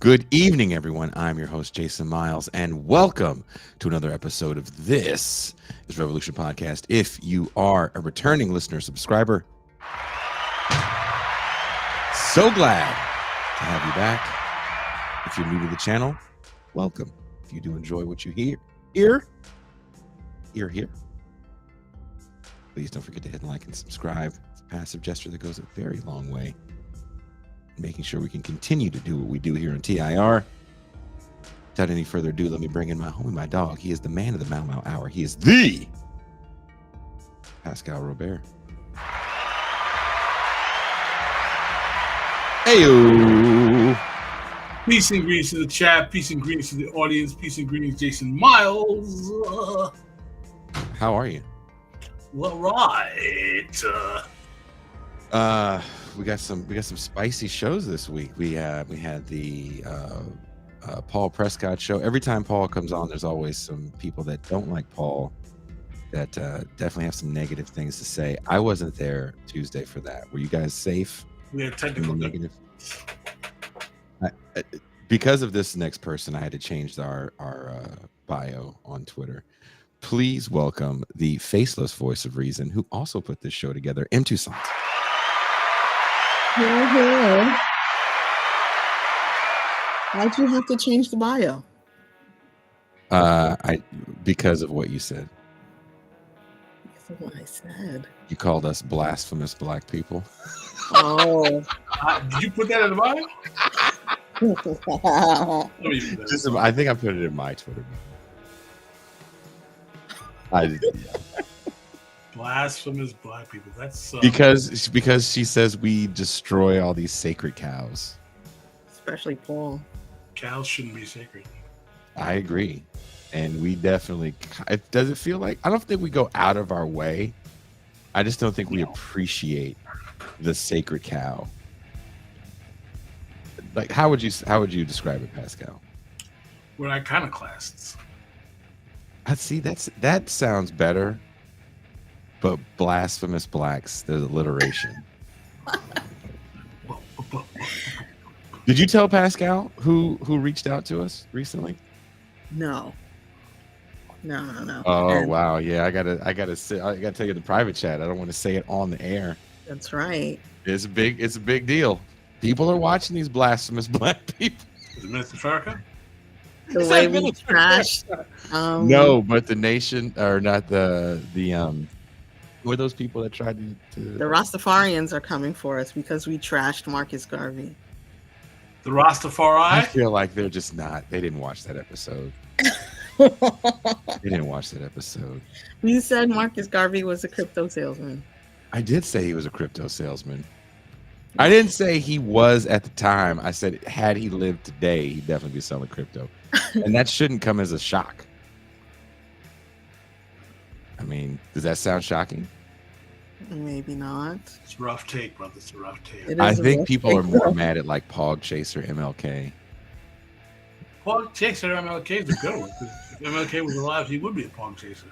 Good evening, everyone. I'm your host, Jason Miles, and welcome to another episode of This is Revolution Podcast. If you are a returning listener, subscriber, so glad to have you back. If you're new to the channel, welcome. If you do enjoy what you hear, please don't forget to hit like and subscribe. It's a passive gesture that goes a very long way, making sure we can continue to do what we do here on TIR. Without any further ado, let me bring in my homie, my dog. He is the man of the Mau Mau Hour. He is the Pascal Robert. Heyo. Peace and greetings to the chat. Peace and greetings to the audience. Peace and greetings, Jason Miles. How are you? Well, right. We got some spicy shows this week. We had the Paul Prescott show. Every time Paul comes on, there's always some people that don't like Paul that definitely have some negative things to say. I wasn't there Tuesday for that. Were you guys safe? We had technical negative. Because of this next person, I had to change our bio on Twitter. Please welcome the faceless voice of reason, who also put this show together, M. Toussaint. Hello. Why'd you have to change the bio? Because of what you said. Because of what I said. You called us blasphemous black people. Oh. Did you put that in the bio? I think I put it in my Twitter. I did. Yeah. Blasphemous black people. That's because she says we destroy all these sacred cows. Especially Paul. Cows shouldn't be sacred. I agree, and we definitely. Does it feel like? I don't think we go out of our way. I just don't think we appreciate the sacred cow. Like, how would you describe it, Pascal? We're iconoclasts. I see. That sounds better. But blasphemous blacks, there's alliteration. Did you tell Pascal who reached out to us recently? No. Oh wow, yeah. I gotta tell you the private chat. I don't want to say it on the air. That's right. It's a big deal. People are watching these blasphemous black people. Is it Minister Farrakhan? The way we trashed. No, but the nation, or not the who are those people that tried to... The Rastafarians are coming for us because we trashed Marcus Garvey. The Rastafari? I feel like they're just not... They didn't watch that episode. They didn't watch that episode. You said Marcus Garvey was a crypto salesman. I did say he was a crypto salesman. I didn't say he was at the time. I said had he lived today, he'd definitely be selling crypto. And that shouldn't come as a shock. I mean, does that sound shocking? Maybe not. It's a rough take, brother. It's a rough take. I think people are more mad at like Pog Chaser MLK. Pog Chaser MLK is a good one. If MLK was alive, he would be a Pog Chaser.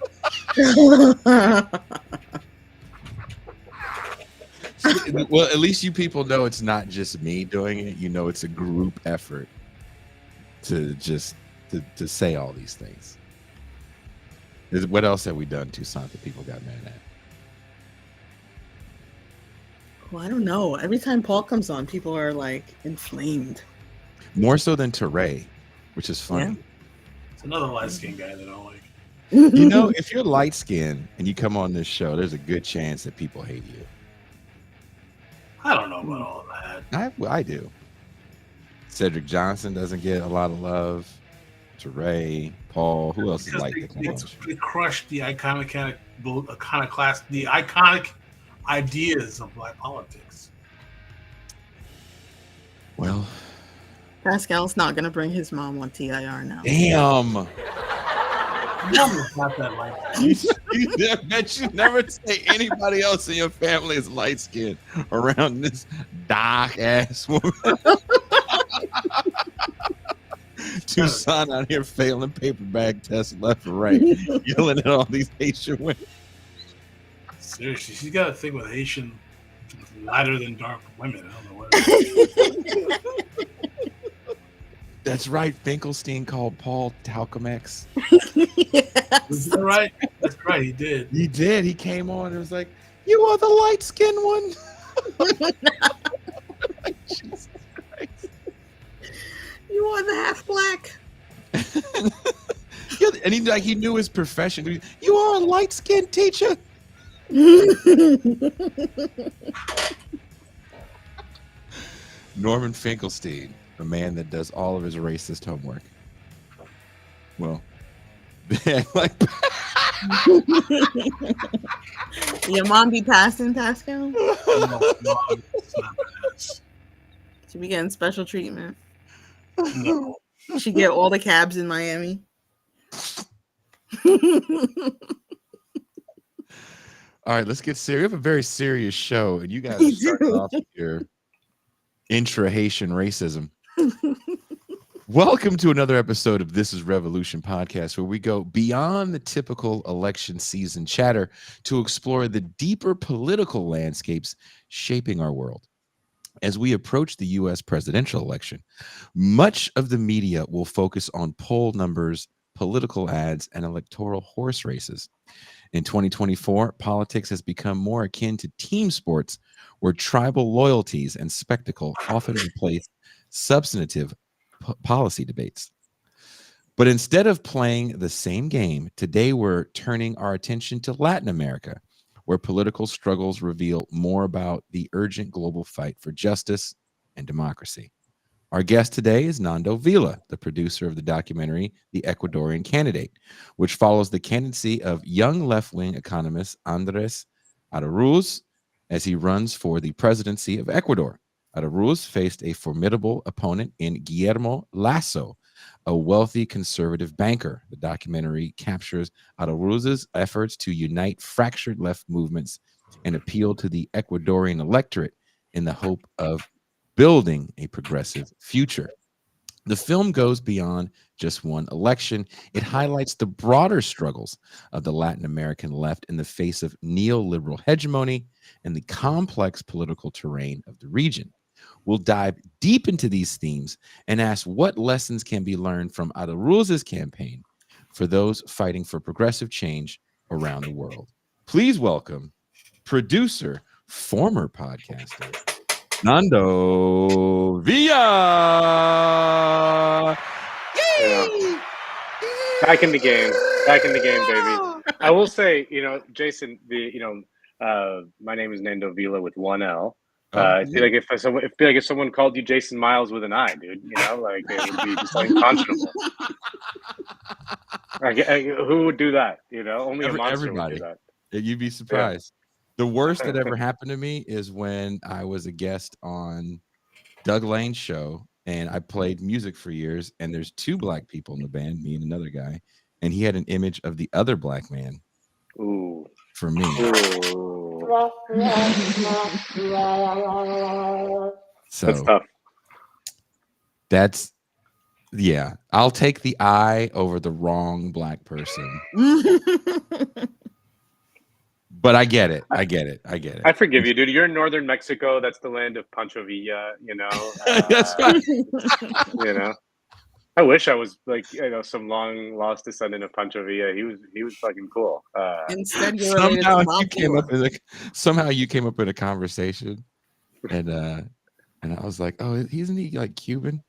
Well, at least you people know it's not just me doing it. You know it's a group effort to say all these things. What else have we done, Toussaint, that people got mad at? Well, I don't know. Every time Paul comes on, people are like inflamed. More so than Teray, which is funny. Yeah. It's another light-skinned guy that I don't like. You know, if you're light-skinned and you come on this show, there's a good chance that people hate you. I don't know about all of that. I do. Cedric Johnson doesn't get a lot of love. Teray, Paul, who else is like that? They crushed the iconic ideas of black politics. Well, Pascal's not going to bring his mom on TIR now. Damn. Mama's not that light. I bet you never say anybody else in your family is light skinned around this dark ass woman. Toussaint out here failing paper bag tests left and right, yelling at all these Haitian women. Seriously, she's got a thing with Haitian lighter than dark women. I don't know what it is. That's right. Finkelstein called Paul Talcum X. Yes. Is that right? That's right. He did. He did. He came on and was like, "You are the light skinned one." Jesus Christ. You are the half black. Yeah, and he knew his profession. You are a light skinned teacher. Norman Finkelstein, a man that does all of his racist homework. Well, like Your mom be passing Pascal? No, it's not badass. She be getting special treatment. No. She get all the cabs in Miami. All right, let's get serious. We have a very serious show, and you guys are starting off with your intra-Haitian racism. Welcome to another episode of This is Revolution podcast, where we go beyond the typical election season chatter to explore the deeper political landscapes shaping our world. As we approach the U.S. presidential election, much of the media will focus on poll numbers, political ads, and electoral horse races. In 2024, politics has become more akin to team sports, where tribal loyalties and spectacle often replace substantive policy debates. But instead of playing the same game, today we're turning our attention to Latin America, where political struggles reveal more about the urgent global fight for justice and democracy. Our guest today is Nando Vila, the producer of the documentary The Ecuadorian Candidate, which follows the candidacy of young left-wing economist Andres Araúz as he runs for the presidency of Ecuador. Araúz faced a formidable opponent in Guillermo Lasso, a wealthy conservative banker. The documentary captures Araúz's efforts to unite fractured left movements and appeal to the Ecuadorian electorate in the hope of building a progressive future. The film goes beyond just one election. It highlights the broader struggles of the Latin American left in the face of neoliberal hegemony and the complex political terrain of the region. We'll dive deep into these themes and ask what lessons can be learned from Araúz's campaign for those fighting for progressive change around the world. Please welcome producer, former podcaster, Nando Villa. Yeah. Back in the game, baby. I will say, Jason, my name is Nando Villa with one L. It'd be like if someone called you Jason Miles with an I, dude. Like it would be just unconscionable. Who would do that? Only a monster Everybody. would do that. You'd be surprised. The worst that ever happened to me is when I was a guest on Doug Lane's show, and I played music for years, and there's two black people in the band, me and another guy, and he had an image of the other black man. Ooh. For me. Ooh. So that's tough. That's, yeah. I'll take the I over the wrong black person. But I get it. I forgive you, dude. You're in northern Mexico. That's the land of Pancho Villa, That's right. I wish I was like, some long lost descendant of Pancho Villa. He was fucking cool. Instead, you're somehow you came up with a conversation, and I was like, oh, isn't he like Cuban?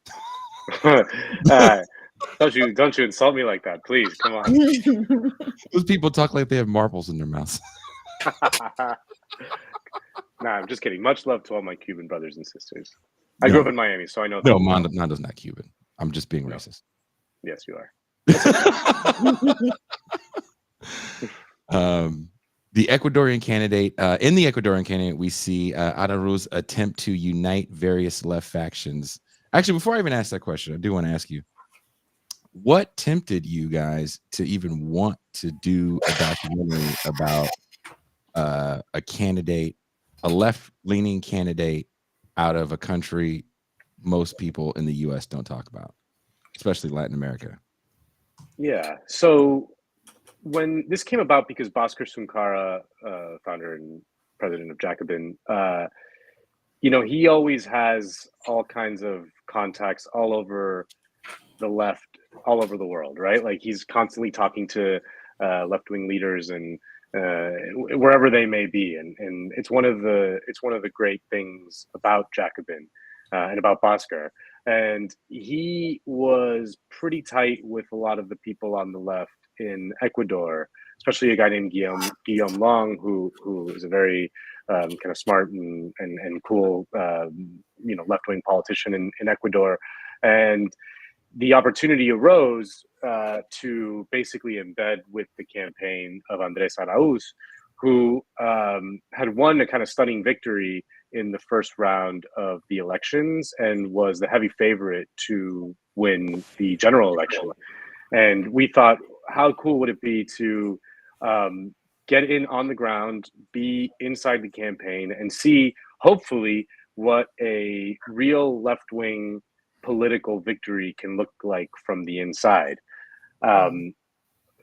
Don't you insult me like that, please. Come on. Those people talk like they have marbles in their mouths. Nah, I'm just kidding. Much love to all my Cuban brothers and sisters. I grew up in Miami, so I know. No, Nando's not Cuban. I'm just being racist. Yes, you are. The Ecuadorian candidate. In the Ecuadorian candidate, we see Araúz attempt to unite various left factions. Actually, before I even ask that question, I do want to ask you, what tempted you guys to even want to do a documentary about a candidate, a left-leaning candidate out of a country most people in the U.S. don't talk about, especially Latin America? Yeah. So when this came about, because Bhaskar Sunkara, founder and president of Jacobin, he always has all kinds of contacts all over the left all over the world, right? Like he's constantly talking to left-wing leaders and wherever they may be, and it's one of the great things about Jacobin and about Bhaskar. And he was pretty tight with a lot of the people on the left in Ecuador, especially a guy named Guillaume Long, who is a very kind of smart and cool left-wing politician in Ecuador. And the opportunity arose to basically embed with the campaign of Andrés Arauz, who had won a kind of stunning victory in the first round of the elections and was the heavy favorite to win the general election. And we thought, how cool would it be to get in on the ground, be inside the campaign, and see, hopefully, what a real left-wing political victory can look like from the inside.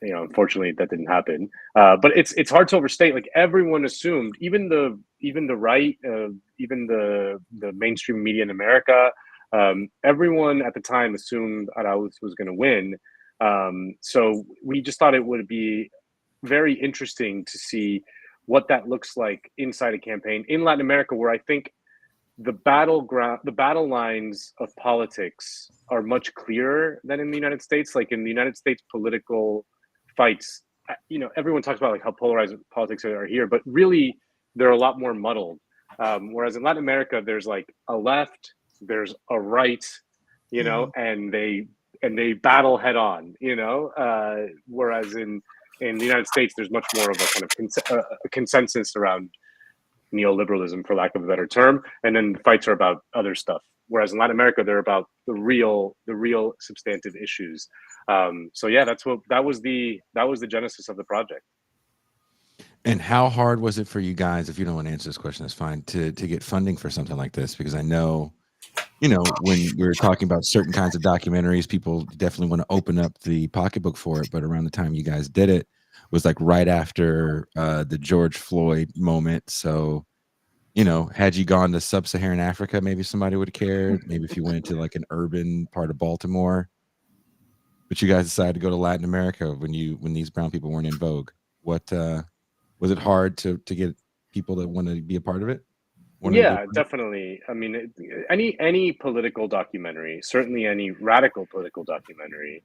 Unfortunately, that didn't happen. But it's hard to overstate. Like everyone assumed, even the right, even the mainstream media in America, everyone at the time assumed Arauz was going to win. So we just thought it would be very interesting to see what that looks like inside a campaign in Latin America, where I think the battle lines of politics are much clearer than in the United States. Like in the United States, political fights, everyone talks about like how polarized politics are here, but really they're a lot more muddled. Whereas in Latin America, there's like a left, there's a right, and they battle head on, whereas in the United States, there's much more of a kind of a consensus around neoliberalism, for lack of a better term, and then the fights are about other stuff. Whereas in Latin America, they're about the real substantive issues. So yeah, that was the genesis of the project. And how hard was it for you guys, if you don't want to answer this question, that's fine, to get funding for something like this? Because I know, when we're talking about certain kinds of documentaries, people definitely want to open up the pocketbook for it. But around the time you guys did it was like right after the George Floyd moment. So, had you gone to sub-Saharan Africa, maybe somebody would have cared. Maybe if you went to like an urban part of Baltimore. But you guys decided to go to Latin America when these brown people weren't in vogue. What was it hard to get people that want to be a part of it? Yeah, definitely. I mean, any political documentary, certainly any radical political documentary,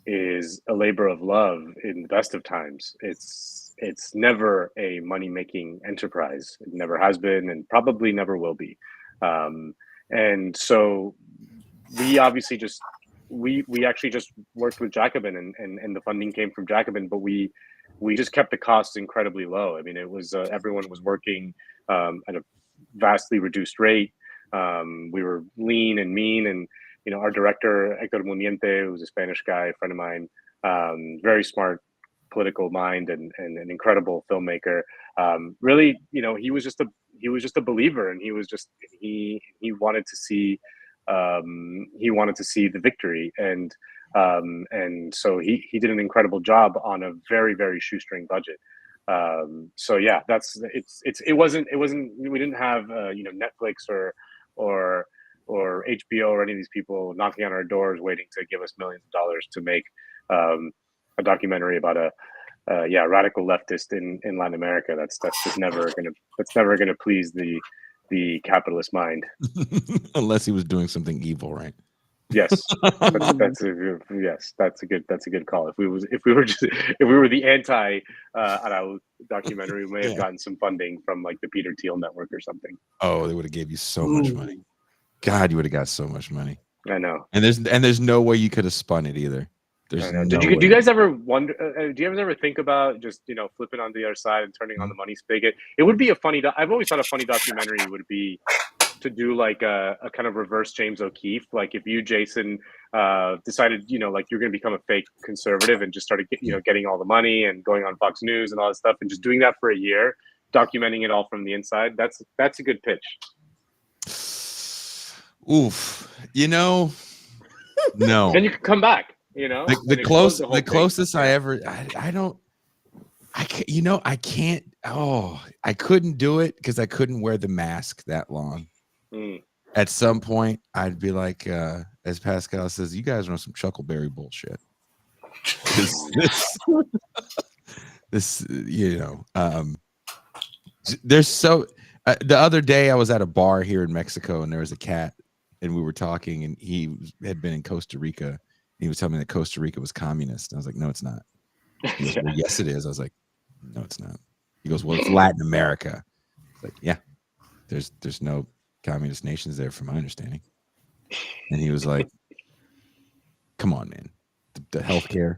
is a labor of love in the best of times. It's never a money-making enterprise. It never has been, and probably never will be. And so we obviously we actually just worked with Jacobin, and the funding came from Jacobin, but we just kept the costs incredibly low. I mean, it was everyone was working at a vastly reduced rate. We were lean and mean, and our director Hector Muniente, who's a Spanish guy, a friend of mine, very smart political mind and an incredible filmmaker. Really, he was just a believer, and he wanted to see the victory, and so he did an incredible job on a very, very shoestring budget. So yeah, it wasn't we didn't have Netflix or HBO or any of these people knocking on our doors waiting to give us millions of dollars to make a documentary about a radical leftist in Latin America. That's just never gonna please the capitalist mind. Unless he was doing something evil, right? Yes, that's a good call. If we were the anti Arauz documentary, we may have gotten some funding from like the Peter Thiel Network or something. Oh, they would have gave you so much money. God, you would have got so much money. I know. And there's no way you could have spun it either. There's no do you guys ever wonder? Do you guys ever think about just flipping on the other side and turning on the money spigot? It would be a funny. I've always thought a funny documentary would be to do like a kind of reverse James O'Keefe. Like if you, Jason, decided like you're going to become a fake conservative and just started getting all the money and going on Fox News and all that stuff and just doing that for a year, documenting it all from the inside. That's a good pitch. Oof, no. Then you can come back. The closest I ever, I can't. Oh, I couldn't do it because I couldn't wear the mask that long. at some point I'd be like, as Pascal says, you guys are on some Chuckleberry bullshit. This, there's so. The other day I was at a bar here in Mexico and there was a cat and we were talking and he had been in Costa Rica. And he was telling me that Costa Rica was communist. And I was like, no, it's not. He goes, well, yes, it is. I was like, no, it's not. He goes, well, it's Latin America. It's like, yeah, there's no communist nations there from my understanding. And he was like, come on, man. The healthcare.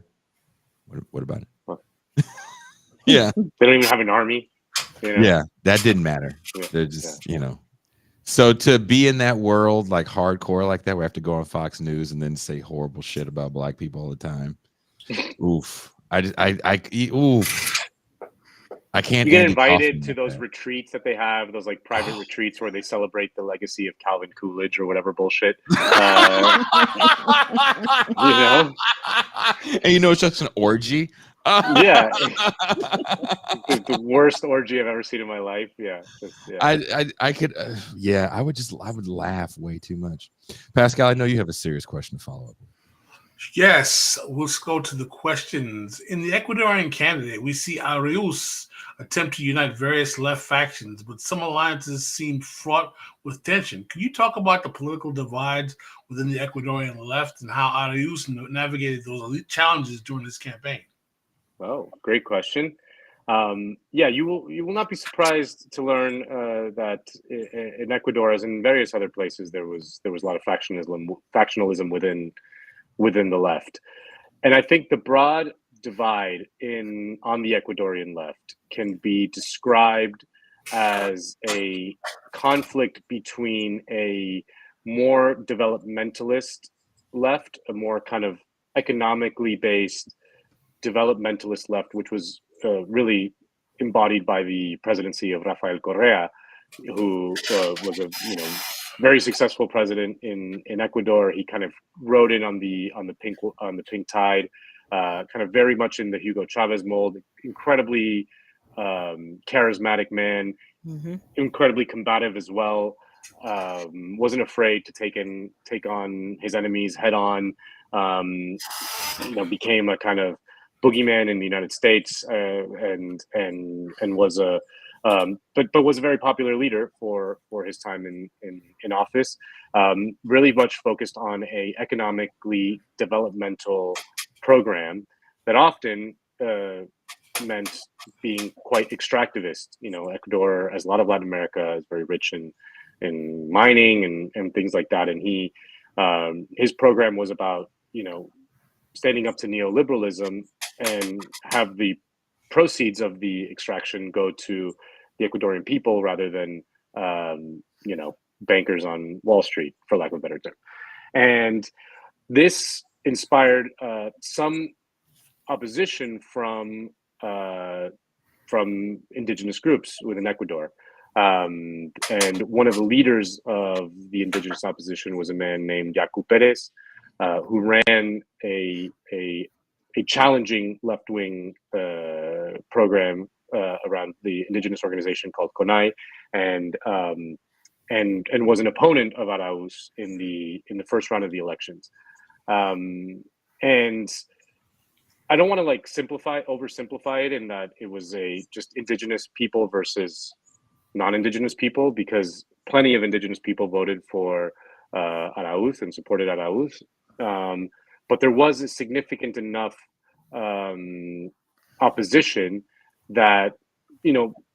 What about it? Yeah. They don't even have an army. Yeah, that didn't matter. They're just, So to be in that world like hardcore like that, we have to go on Fox News and then say horrible shit about black people all the time. Oof. Oof. I can't. You get invited to those retreats that they have, those like private retreats where they celebrate the legacy of Calvin Coolidge or whatever bullshit. And it's just an orgy. Yeah, the worst orgy I've ever seen in my life. Yeah, I could. I would laugh way too much. Pascal, I know you have a serious question to follow up. Yes, let's go to the questions. In the Ecuadorian candidate, we see Arius attempt to unite various left factions, but some alliances seem fraught with tension. Can you talk about the political divides within the Ecuadorian left and how Arius navigated those elite challenges during this campaign? Oh, great question. You will not be surprised to learn that in Ecuador, as in various other places, there was a lot of factionalism within the left, and I think the broad divide on the Ecuadorian left can be described as a conflict between a more developmentalist left, a more kind of economically based developmentalist left, which was really embodied by the presidency of Rafael Correa, who was a very successful president in Ecuador. He kind of rode in on the pink tide, kind of very much in the Hugo Chavez mold. Incredibly charismatic man, incredibly combative as well. Wasn't afraid to take on his enemies head on. Became a kind of boogeyman in the United States, and was but was a very popular leader for his time in office. Really much focused on a economically developmental program that often meant being quite extractivist. Ecuador, as a lot of Latin America, is very rich in mining and things like that, and his program was about standing up to neoliberalism and have the proceeds of the extraction go to the Ecuadorian people rather than bankers on Wall Street, for lack of a better term. And this inspired some opposition from indigenous groups within Ecuador. And one of the leaders of the indigenous opposition was a man named Jacobin, who ran a challenging left-wing program around the indigenous organization called CONAI, and was an opponent of Arauz in the first round of the elections. And I don't want to oversimplify it in that it was just indigenous people versus non-indigenous people, because plenty of indigenous people voted for Arauz and supported Arauz. But there was a significant enough opposition that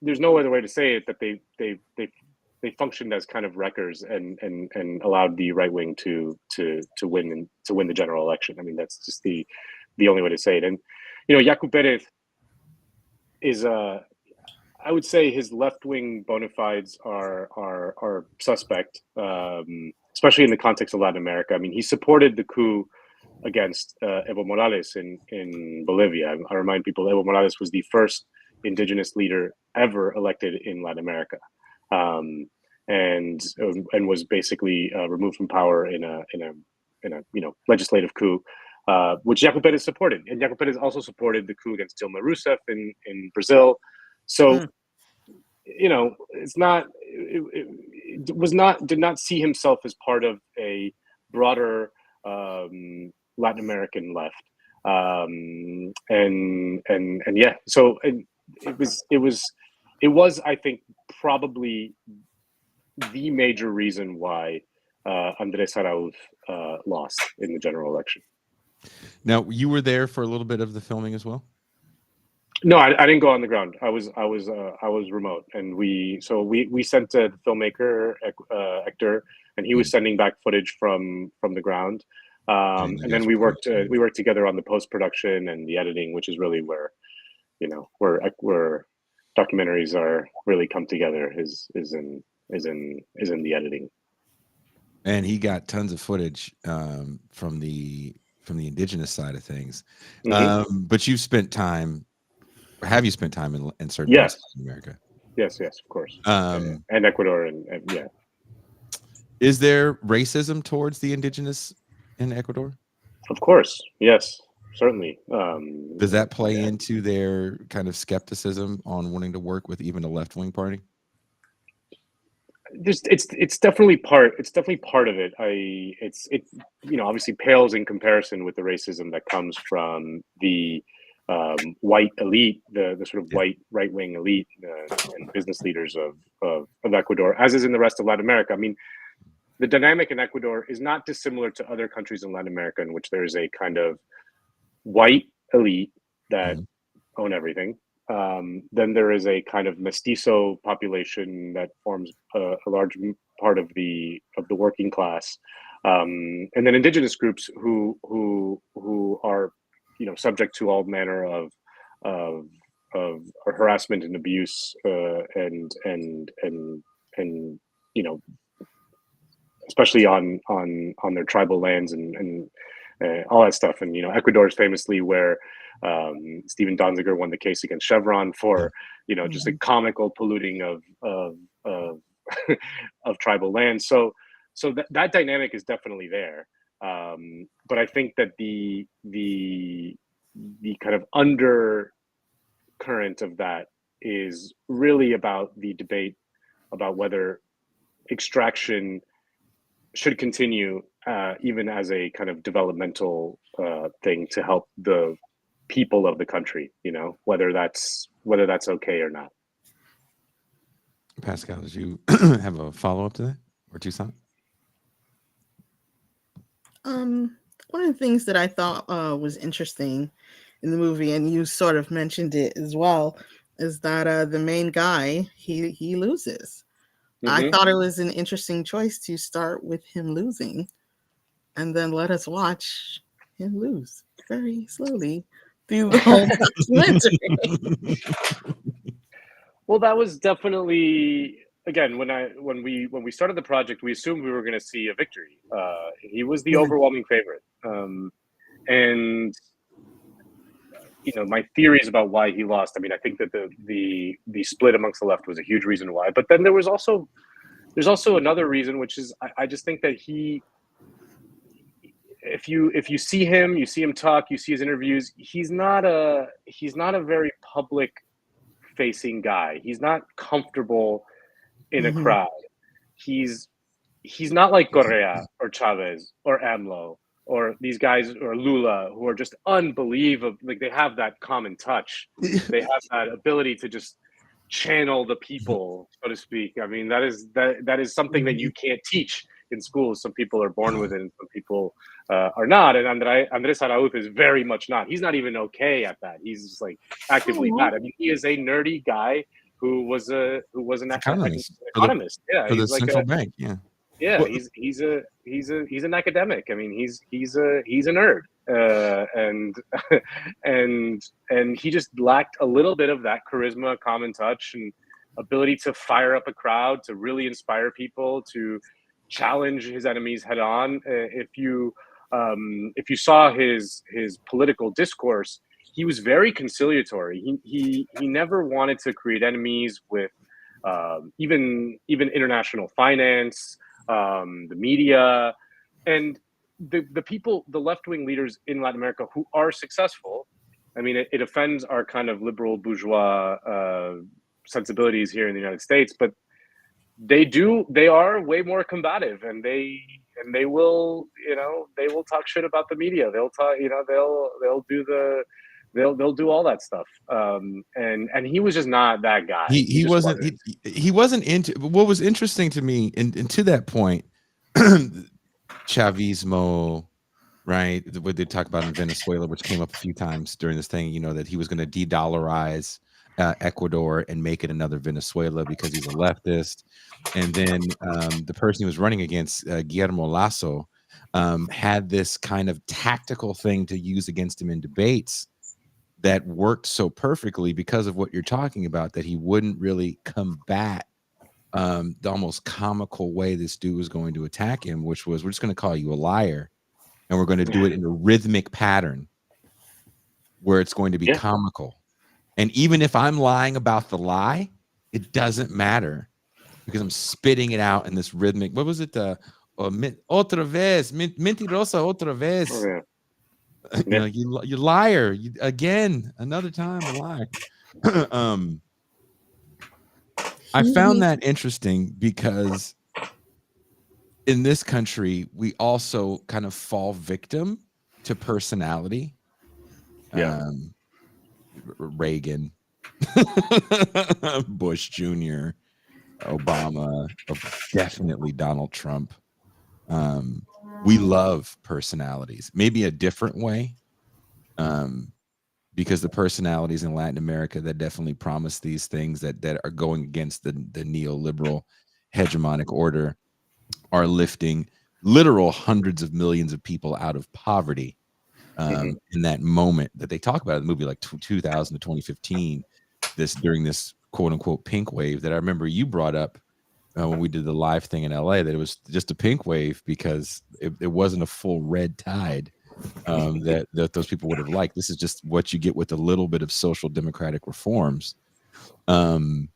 there's no other way to say it, that they functioned as kind of wreckers and allowed the right wing to win the general election. I mean, that's just the only way to say it. And Jacobin is I would say his left wing bona fides are suspect, especially in the context of Latin America. I mean, he supported the coup against Evo Morales in Bolivia. I remind people, Evo Morales was the first indigenous leader ever elected in Latin America, and was basically removed from power in a legislative coup, which Jacobin has supported. And Jacobin has also supported the coup against Dilma Rousseff in Brazil. So it's not did not see himself as part of a broader Latin American left. And yeah, so it was, I think, probably the major reason why Andrés Arauz lost in the general election. Now, you were there for a little bit of the filming as well? No, I didn't go on the ground. I was remote, and we sent the filmmaker Hector, and he was sending back footage from the ground. And then we worked together on the post production and the editing, which is really where, where documentaries are really come together is in the editing. And he got tons of footage from the indigenous side of things. Mm-hmm. But you've spent time, or have you spent time in certain Yes. parts of America? Yes, of course. And Ecuador and yeah. Is there racism towards the indigenous in Ecuador? Of course, yes, certainly. Does that play into their kind of skepticism on wanting to work with even a left-wing party? It's definitely part of it. It obviously pales in comparison with the racism that comes from the white elite, the sort of white right-wing elite and business leaders of Ecuador, as is in the rest of Latin America. I mean, the dynamic in Ecuador is not dissimilar to other countries in Latin America, in which there is a kind of white elite that own everything. Then there is a kind of mestizo population that forms a large part of the working class, and then indigenous groups who are subject to all manner of harassment and abuse and especially on their tribal lands and all that stuff. And Ecuador is famously where Steven Donziger won the case against Chevron for just a comical polluting of of tribal land. So that dynamic is definitely there. But I think that the kind of undercurrent of that is really about the debate about whether extraction should continue even as a kind of developmental thing to help the people of the country, whether that's okay or not. Pascal, did you have a follow-up to that or Tucson? One of the things that I thought was interesting in the movie, and you sort of mentioned it as well, is that the main guy, he loses. I thought it was an interesting choice to start with him losing and then let us watch him lose very slowly through the whole documentary. Well, that was definitely, again, when we started the project, we assumed we were going to see a victory. He was the overwhelming favorite. And my theories about why he lost. I mean, I think that the split amongst the left was a huge reason why. But then there's also another reason, which is I just think that if you see him talk, you see his interviews, he's not a very public facing guy. He's not comfortable in a crowd. He's not like Correa or Chavez or AMLO or these guys or Lula, who are just unbelievable. Like, they have that common touch. They have that ability to just channel the people, so to speak. I mean, that is something that you can't teach in schools. Some people are born with it, and some people are not. And Andrés Arauz is very much not. He's not even okay at that. He's just like actively bad. I mean, he is a nerdy guy who was an economist. For the central bank. Yeah, well, he's an academic. I mean, he's a nerd, and he just lacked a little bit of that charisma, common touch, and ability to fire up a crowd, to really inspire people, to challenge his enemies head on. If you saw his political discourse, he was very conciliatory. He never wanted to create enemies with even international finance. The media, and the people, the left-wing leaders in Latin America who are successful. I mean, it offends our kind of liberal bourgeois sensibilities here in the United States, but they are way more combative, and they will, they will talk shit about the media. They'll talk, they'll do all that stuff. And he was just not that guy. He just wasn't he wasn't into. What was interesting to me, and to that point, Chavismo, right? What they talk about in Venezuela, which came up a few times during this thing, that he was going to de-dollarize Ecuador and make it another Venezuela because he's a leftist. And then the person he was running against, Guillermo Lasso, had this kind of tactical thing to use against him in debates that worked so perfectly because of what you're talking about, that he wouldn't really combat the almost comical way this dude was going to attack him, which was, we're just going to call you a liar, and we're going to do it in a rhythmic pattern where it's going to be comical. And even if I'm lying about the lie, it doesn't matter because I'm spitting it out in this rhythmic. What was it? Otra vez, mentirosa otra vez. Oh, yeah. You liar. Again, another time a lie. I found that interesting because in this country, we also kind of fall victim to personality. Reagan, Bush Jr., Obama, definitely Donald Trump. We love personalities, maybe a different way, because the personalities in Latin America that definitely promise these things that are going against the neoliberal hegemonic order are lifting literal hundreds of millions of people out of poverty. In that moment that they talk about in the movie, like 2000 to 2015, during this quote unquote pink wave that I remember you brought up when we did the live thing in LA, that it was just a pink wave because it wasn't a full red tide that those people would have liked. This is just what you get with a little bit of social democratic reforms. Kind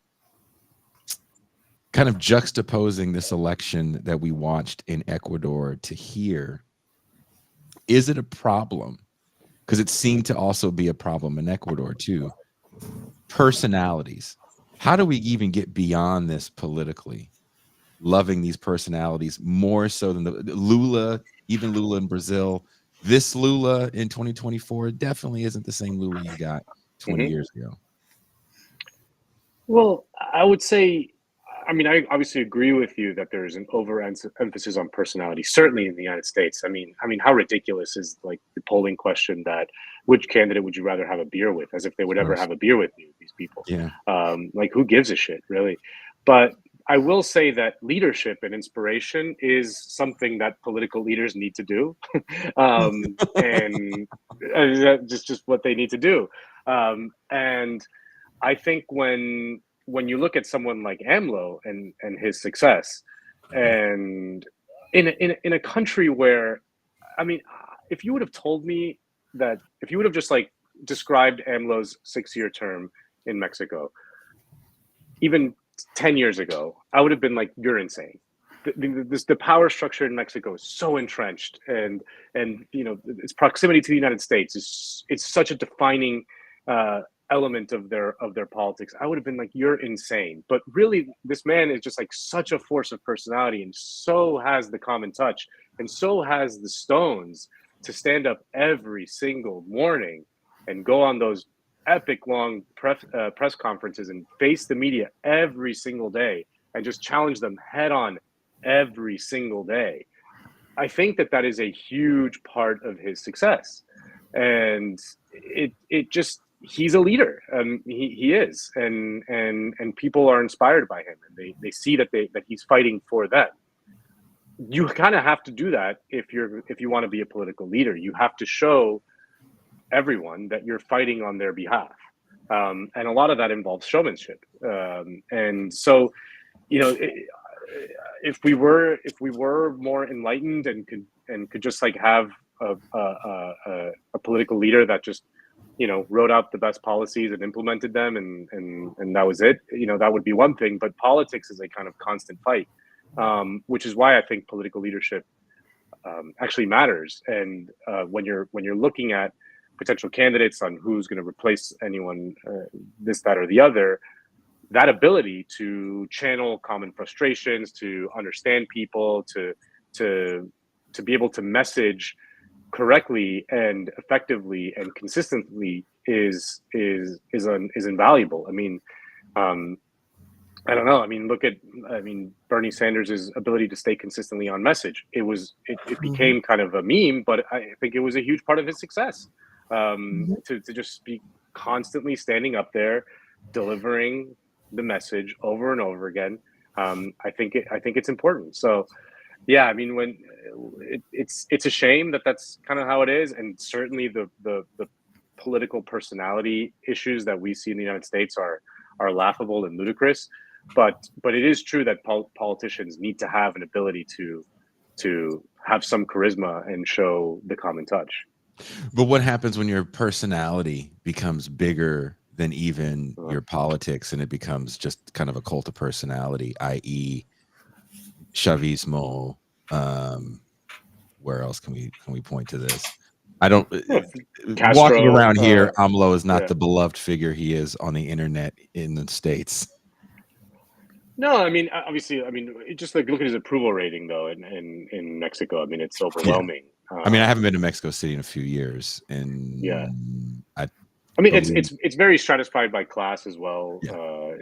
of juxtaposing this election that we watched in Ecuador to here. Is it a problem? Because it seemed to also be a problem in Ecuador too. Personalities. How do we even get beyond this politically? Loving these personalities more so than Lula, even Lula in Brazil. This Lula in 2024 definitely isn't the same Lula you got 20 years ago. Well, I would say, I obviously agree with you that there's an overemphasis on personality, certainly in the United States. I mean, how ridiculous is like the polling question that which candidate would you rather have a beer with, as if they would ever have a beer with you, these people. Yeah. Like, who gives a shit, really? But I will say that leadership and inspiration is something that political leaders need to do. And just what they need to do. And I think when you look at someone like AMLO and his success, and in a country where, if you would have told me that, if you would have just like described AMLO's 6-year term in Mexico, even 10 years ago, I would have been like, you're insane. The power structure in Mexico is so entrenched, and its proximity to the United States it's such a defining element of their politics. I would have been like, you're insane. But really, this man is just like such a force of personality, and so has the common touch, and so has the stones to stand up every single morning and go on those epic long press conferences and face the media every single day and just challenge them head on every single day. I think that is a huge part of his success, and it just, he's a leader. He is, and people are inspired by him, and they see that he's fighting for them. You kind of have to do that if you want to be a political leader. You have to show everyone that you're fighting on their behalf, and a lot of that involves showmanship. And so, if we were more enlightened and could just like have a political leader that just wrote out the best policies and implemented them, and that was it, that would be one thing. But politics is a kind of constant fight, which is why I think political leadership actually matters. And when you're looking at potential candidates on who's going to replace anyone, this, that, or the other, that ability to channel common frustrations, to understand people, to be able to message correctly and effectively and consistently is invaluable. I mean, I don't know. I mean, Bernie Sanders' ability to stay consistently on message. It became kind of a meme, but I think it was a huge part of his success. To just be constantly standing up there, delivering the message over and over again. I think it's important. So, yeah, I mean, when it's a shame that that's kind of how it is, and certainly the political personality issues that we see in the United States are laughable and ludicrous. But it is true that politicians need to have an ability to have some charisma and show the common touch. But what happens when your personality becomes bigger than even your politics, and it becomes just kind of a cult of personality, i.e., Chavismo? Where else can we point to this? I don't. Castro, walking around here, AMLO is not the beloved figure he is on the internet in the States. No, I mean, obviously, I mean, just like look at his approval rating though in Mexico. I mean, it's overwhelming. Yeah. I mean, I haven't been to Mexico City in a few years, and yeah, I mean, it's very stratified by class as well.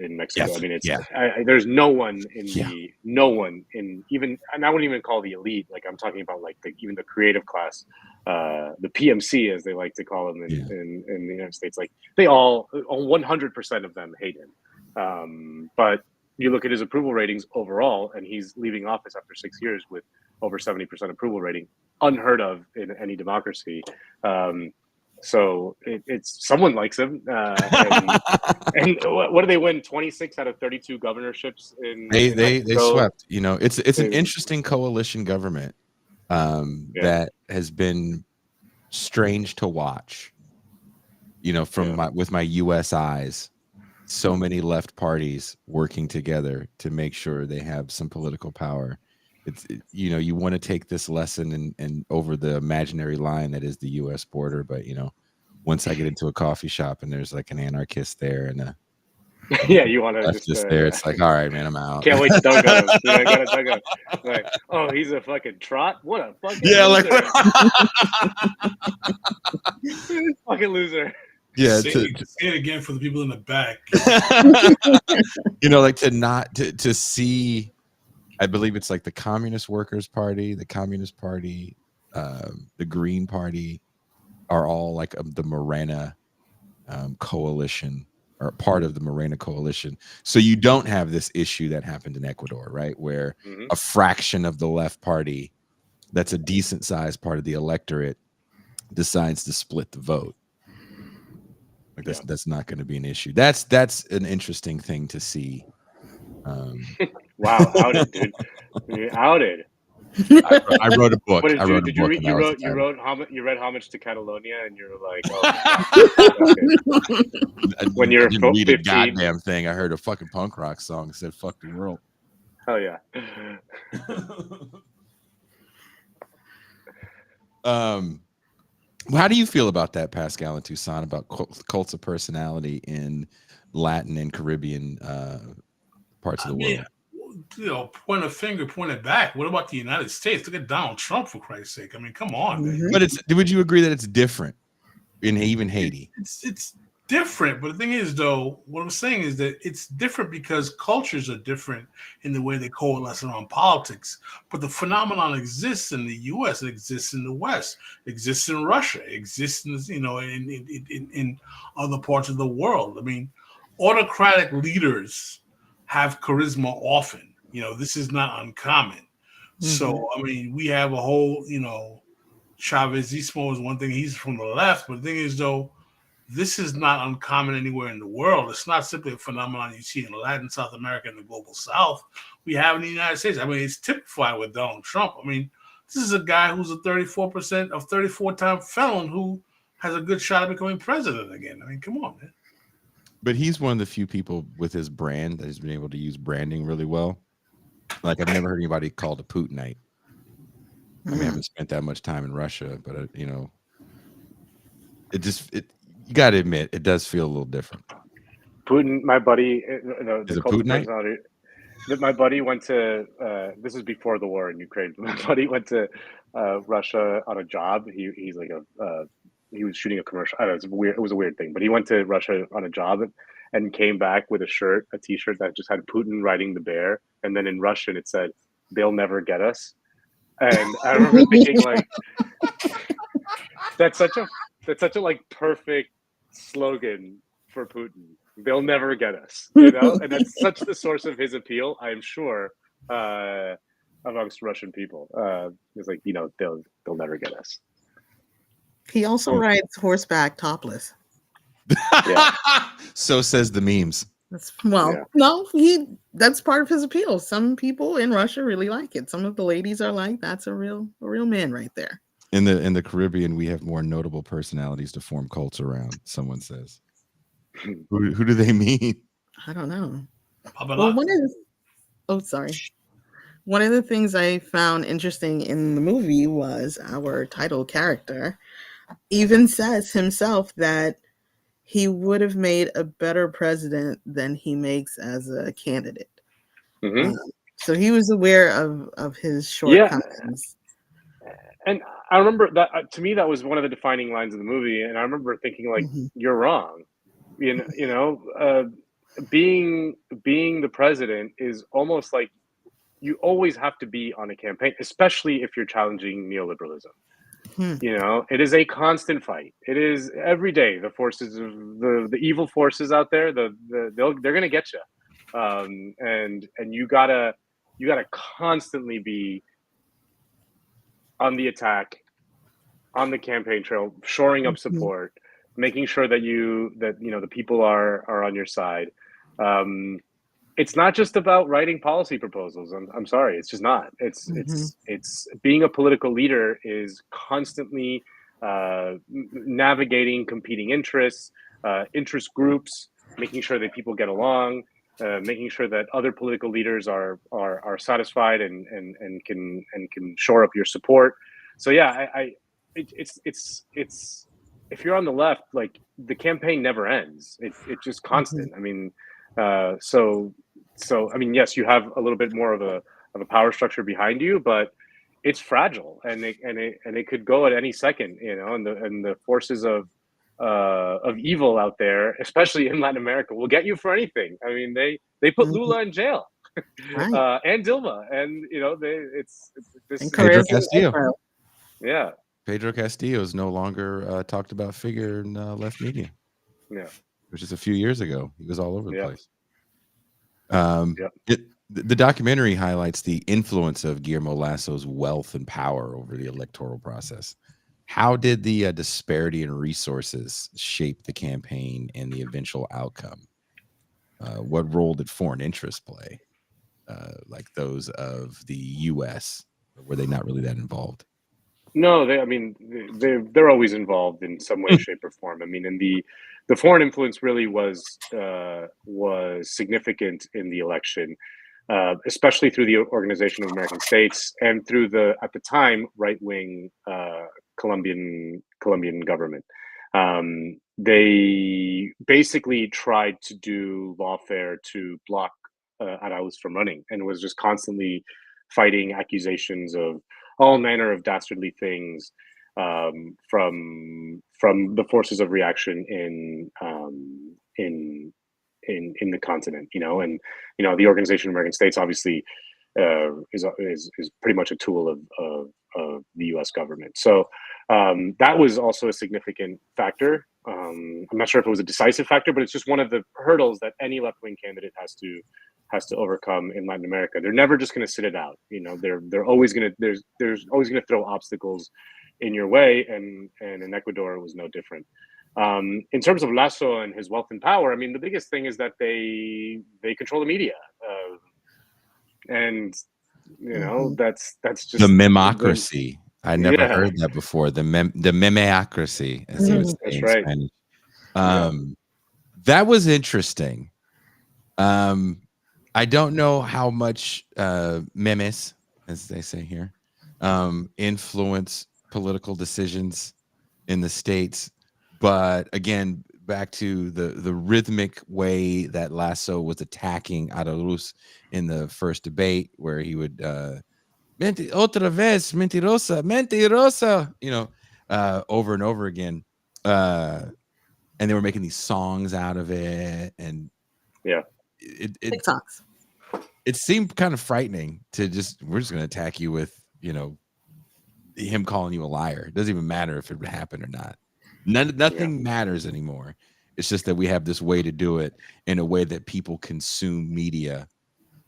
In Mexico, yes. I mean, there's no one in even, and I wouldn't even call the elite. Like I'm talking about like even the creative class, the PMC as they like to call them in the United States. Like they all 100% of them hate him. But you look at his approval ratings overall, and he's leaving office after 6 years with over 70% approval rating, unheard of in any democracy. So it's someone likes him, and what do they win? 26 out of 32 governorships in they swept. You know, it's an interesting coalition government that has been strange to watch. You know, with my U.S. eyes, so many left parties working together to make sure they have some political power. You want to take this lesson and over the imaginary line that is the U.S. border, but once I get into a coffee shop and there's like an anarchist there and you want to just there, it's like, all right, man, I'm out. Can't wait to dunk on him. I gotta dunk on him. Like, oh, he's a fucking trot. What a fucking loser. Fucking loser. Yeah, say it again for the people in the back. Like to see. I believe it's like the Communist Workers Party, the Communist Party, the Green Party are all like the Morena coalition or part of the Morena coalition. So you don't have this issue that happened in Ecuador, right? Where a fraction of the left party, that's a decent sized part of the electorate, decides to split the vote. Like that's not going to be an issue. That's an interesting thing to see. Wow, outed, dude. You're outed. I wrote a book. Did you read? You read Homage to Catalonia, and you're like, when you're 15, read a goddamn thing. I heard a fucking punk rock song that said "fuck the world." Hell yeah. How do you feel about that, Pascal and Toussaint, about cults of personality in Latin and Caribbean parts of the world? Point a finger, point it back. What about the United States? Look at Donald Trump, for Christ's sake. I mean, come on, man. But would you agree that it's different in even Haiti? It's different, but the thing is, though, what I'm saying is that it's different because cultures are different in the way they coalesce around politics. But the phenomenon exists in the U.S., it exists in the West, it exists in Russia, it exists in other parts of the world. I mean, autocratic leaders have charisma often. This is not uncommon. So, I mean, we have a whole, Chavezismo is one thing. He's from the left. But the thing is, though, this is not uncommon anywhere in the world. It's not simply a phenomenon you see in Latin, South America, and the global South. We have in the United States. I mean, it's typified with Donald Trump. I mean, this is a guy who's a 34-time felon who has a good shot at becoming president again. I mean, come on, man. But he's one of the few people with his brand that has been able to use branding really well. Like, I've never heard anybody called a Putinite. I mean, I haven't spent that much time in Russia, but you got to admit, it does feel a little different. Putin, my buddy, Is the it cult of Putinite? personality. My buddy went to. This is before the war in Ukraine. My buddy went to Russia on a job. He's like he was shooting a commercial. I don't know, it's weird. It was a weird thing, but he went to Russia on a job and came back with a T-shirt that just had Putin riding the bear, and then in Russian it said, "They'll never get us." And I remember thinking like, that's such a like perfect slogan for Putin. They'll never get us, and that's such the source of his appeal, I'm sure, amongst Russian people. It's like, they'll never get us. He also rides horseback topless. Yeah. So says the memes. No, that's part of his appeal. Some people in Russia really like it. Some of the ladies are like, that's a real man right there. In the Caribbean, we have more notable personalities to form cults around, someone says. Who do they mean? I don't know. Well, sorry. One of the things I found interesting in the movie was our title character even says himself that he would have made a better president than he makes as a candidate. Mm-hmm. So he was aware of his shortcomings. Yeah. And I remember that, to me, that was one of the defining lines of the movie. And I remember thinking, like, you're wrong. Being the president is almost like you always have to be on a campaign, especially if you're challenging neoliberalism. It is a constant fight. It is every day. The forces of the evil forces out there, they're gonna get you, and you gotta constantly be on the attack, on the campaign trail, shoring up support, making sure that the people are on your side. It's not just about writing policy proposals. I'm sorry, it's just not. It's being a political leader is constantly navigating competing interests, interest groups, making sure that people get along, making sure that other political leaders are satisfied and can shore up your support. So yeah, it's if you're on the left, like, the campaign never ends. It's just constant. I mean, so I mean, yes, you have a little bit more of a power structure behind you, but it's fragile, and it could go at any second, and the forces of evil out there, especially in Latin America, will get you for anything. I mean, they put Lula in jail, right. and Dilma, and it's Pedro Castillo. Yeah, Pedro Castillo is no longer talked about figure in left media. Yeah, which is a few years ago. He was all over the place. Yeah. The documentary highlights the influence of Guillermo Lasso's wealth and power over the electoral process. How did the disparity in resources shape the campaign and the eventual outcome? What role did foreign interests play, like those of the U.S., or were they not really that involved? No, they're always involved in some way, shape, or form. I mean, and the foreign influence really was significant in the election, especially through the Organization of American States and through the, at the time, right-wing Colombian government. They basically tried to do lawfare to block Arauz from running, and was just constantly fighting accusations of all manner of dastardly things from the forces of reaction in the continent, and the Organization of American States obviously is pretty much a tool of the U.S. government. So that was also a significant factor. I'm not sure if it was a decisive factor, but it's just one of the hurdles that any left-wing candidate has to overcome in Latin America. They're never just going to sit it out. They're always going to there's always going to throw obstacles in your way, and in Ecuador it was no different. In terms of Lasso and his wealth and power, I mean, the biggest thing is that they control the media, and that's just the memocracy. I never heard that before. The memeocracy, as he would say in Spanish. That was interesting. I don't know how much memes, as they say here, influence political decisions in the States. But again, back to the rhythmic way that Lasso was attacking Arauz in the first debate, where he would otra vez mentirosa, mentirosa, over and over again. And they were making these songs out of it, and TikToks. It seemed kind of frightening to we're just going to attack you with him calling you a liar. It doesn't even matter if it happened or not. Nothing matters anymore. It's just that we have this way to do it in a way that people consume media.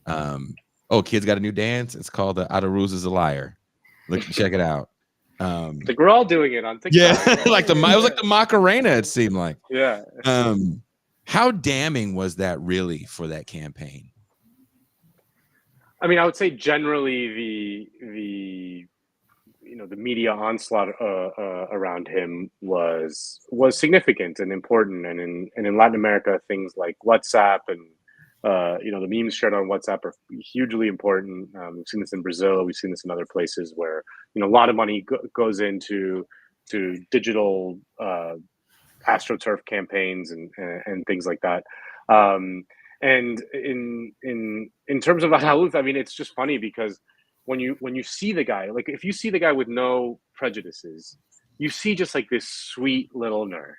Kids got a new dance. It's called the Arauz is a liar. Check it out. Like we're all doing it on TikTok. Yeah, it was like the Macarena. It seemed like. Yeah. How damning was that really for that campaign? I mean, I would say generally the media onslaught around him was significant and important, and in Latin America, things like WhatsApp and the memes shared on WhatsApp are hugely important. We've seen this in Brazil. We've seen this in other places where a lot of money goes into digital AstroTurf campaigns and things like that. And in terms of Arauz, I mean, it's just funny because when you see the guy, like if you see the guy with no prejudices, you see just like this sweet little nerd,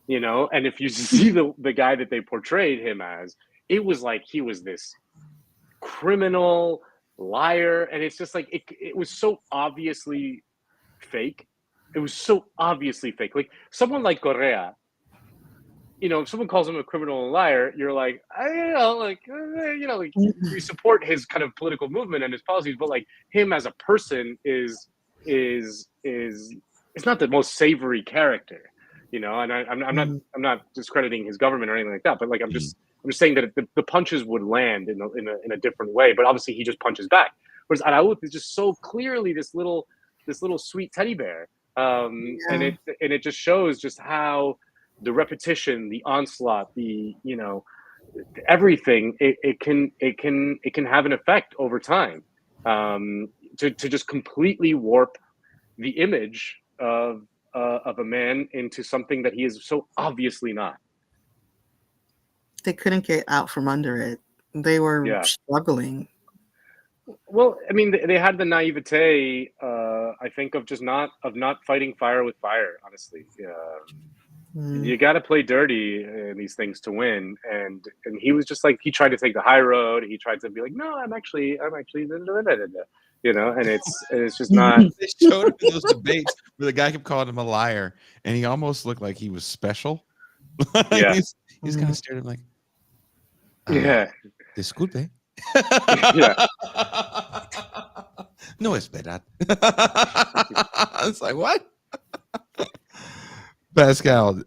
and if you see the guy that they portrayed him as, it was like he was this criminal liar, and it's just like it was so obviously fake. It was so obviously fake. Like someone like Correa, if someone calls him a criminal and liar, you're like, we support his kind of political movement and his policies, but like him as a person is not the most savory character, and I'm not discrediting his government or anything like that, but like I'm just saying that the punches would land in a different way, but obviously he just punches back. Whereas Arauz is just so clearly this little sweet teddy bear, and it just shows just how the repetition, the onslaught, the everything, it can have an effect over time, to just completely warp the image of a man into something that he is so obviously not. They couldn't get out from under it. They were struggling. Well, I mean, they had the naivete, I think, of not fighting fire with fire. Honestly, you got to play dirty in these things to win. And he was just like, he tried to take the high road. He tried to be like, no, I'm actually, and it's just not. They showed him in those debates where the guy kept calling him a liar, and he almost looked like he was special. Yeah, he's kind of stared at him like, disculpe. Yeah. No es verdad. It's like, what? Pascal,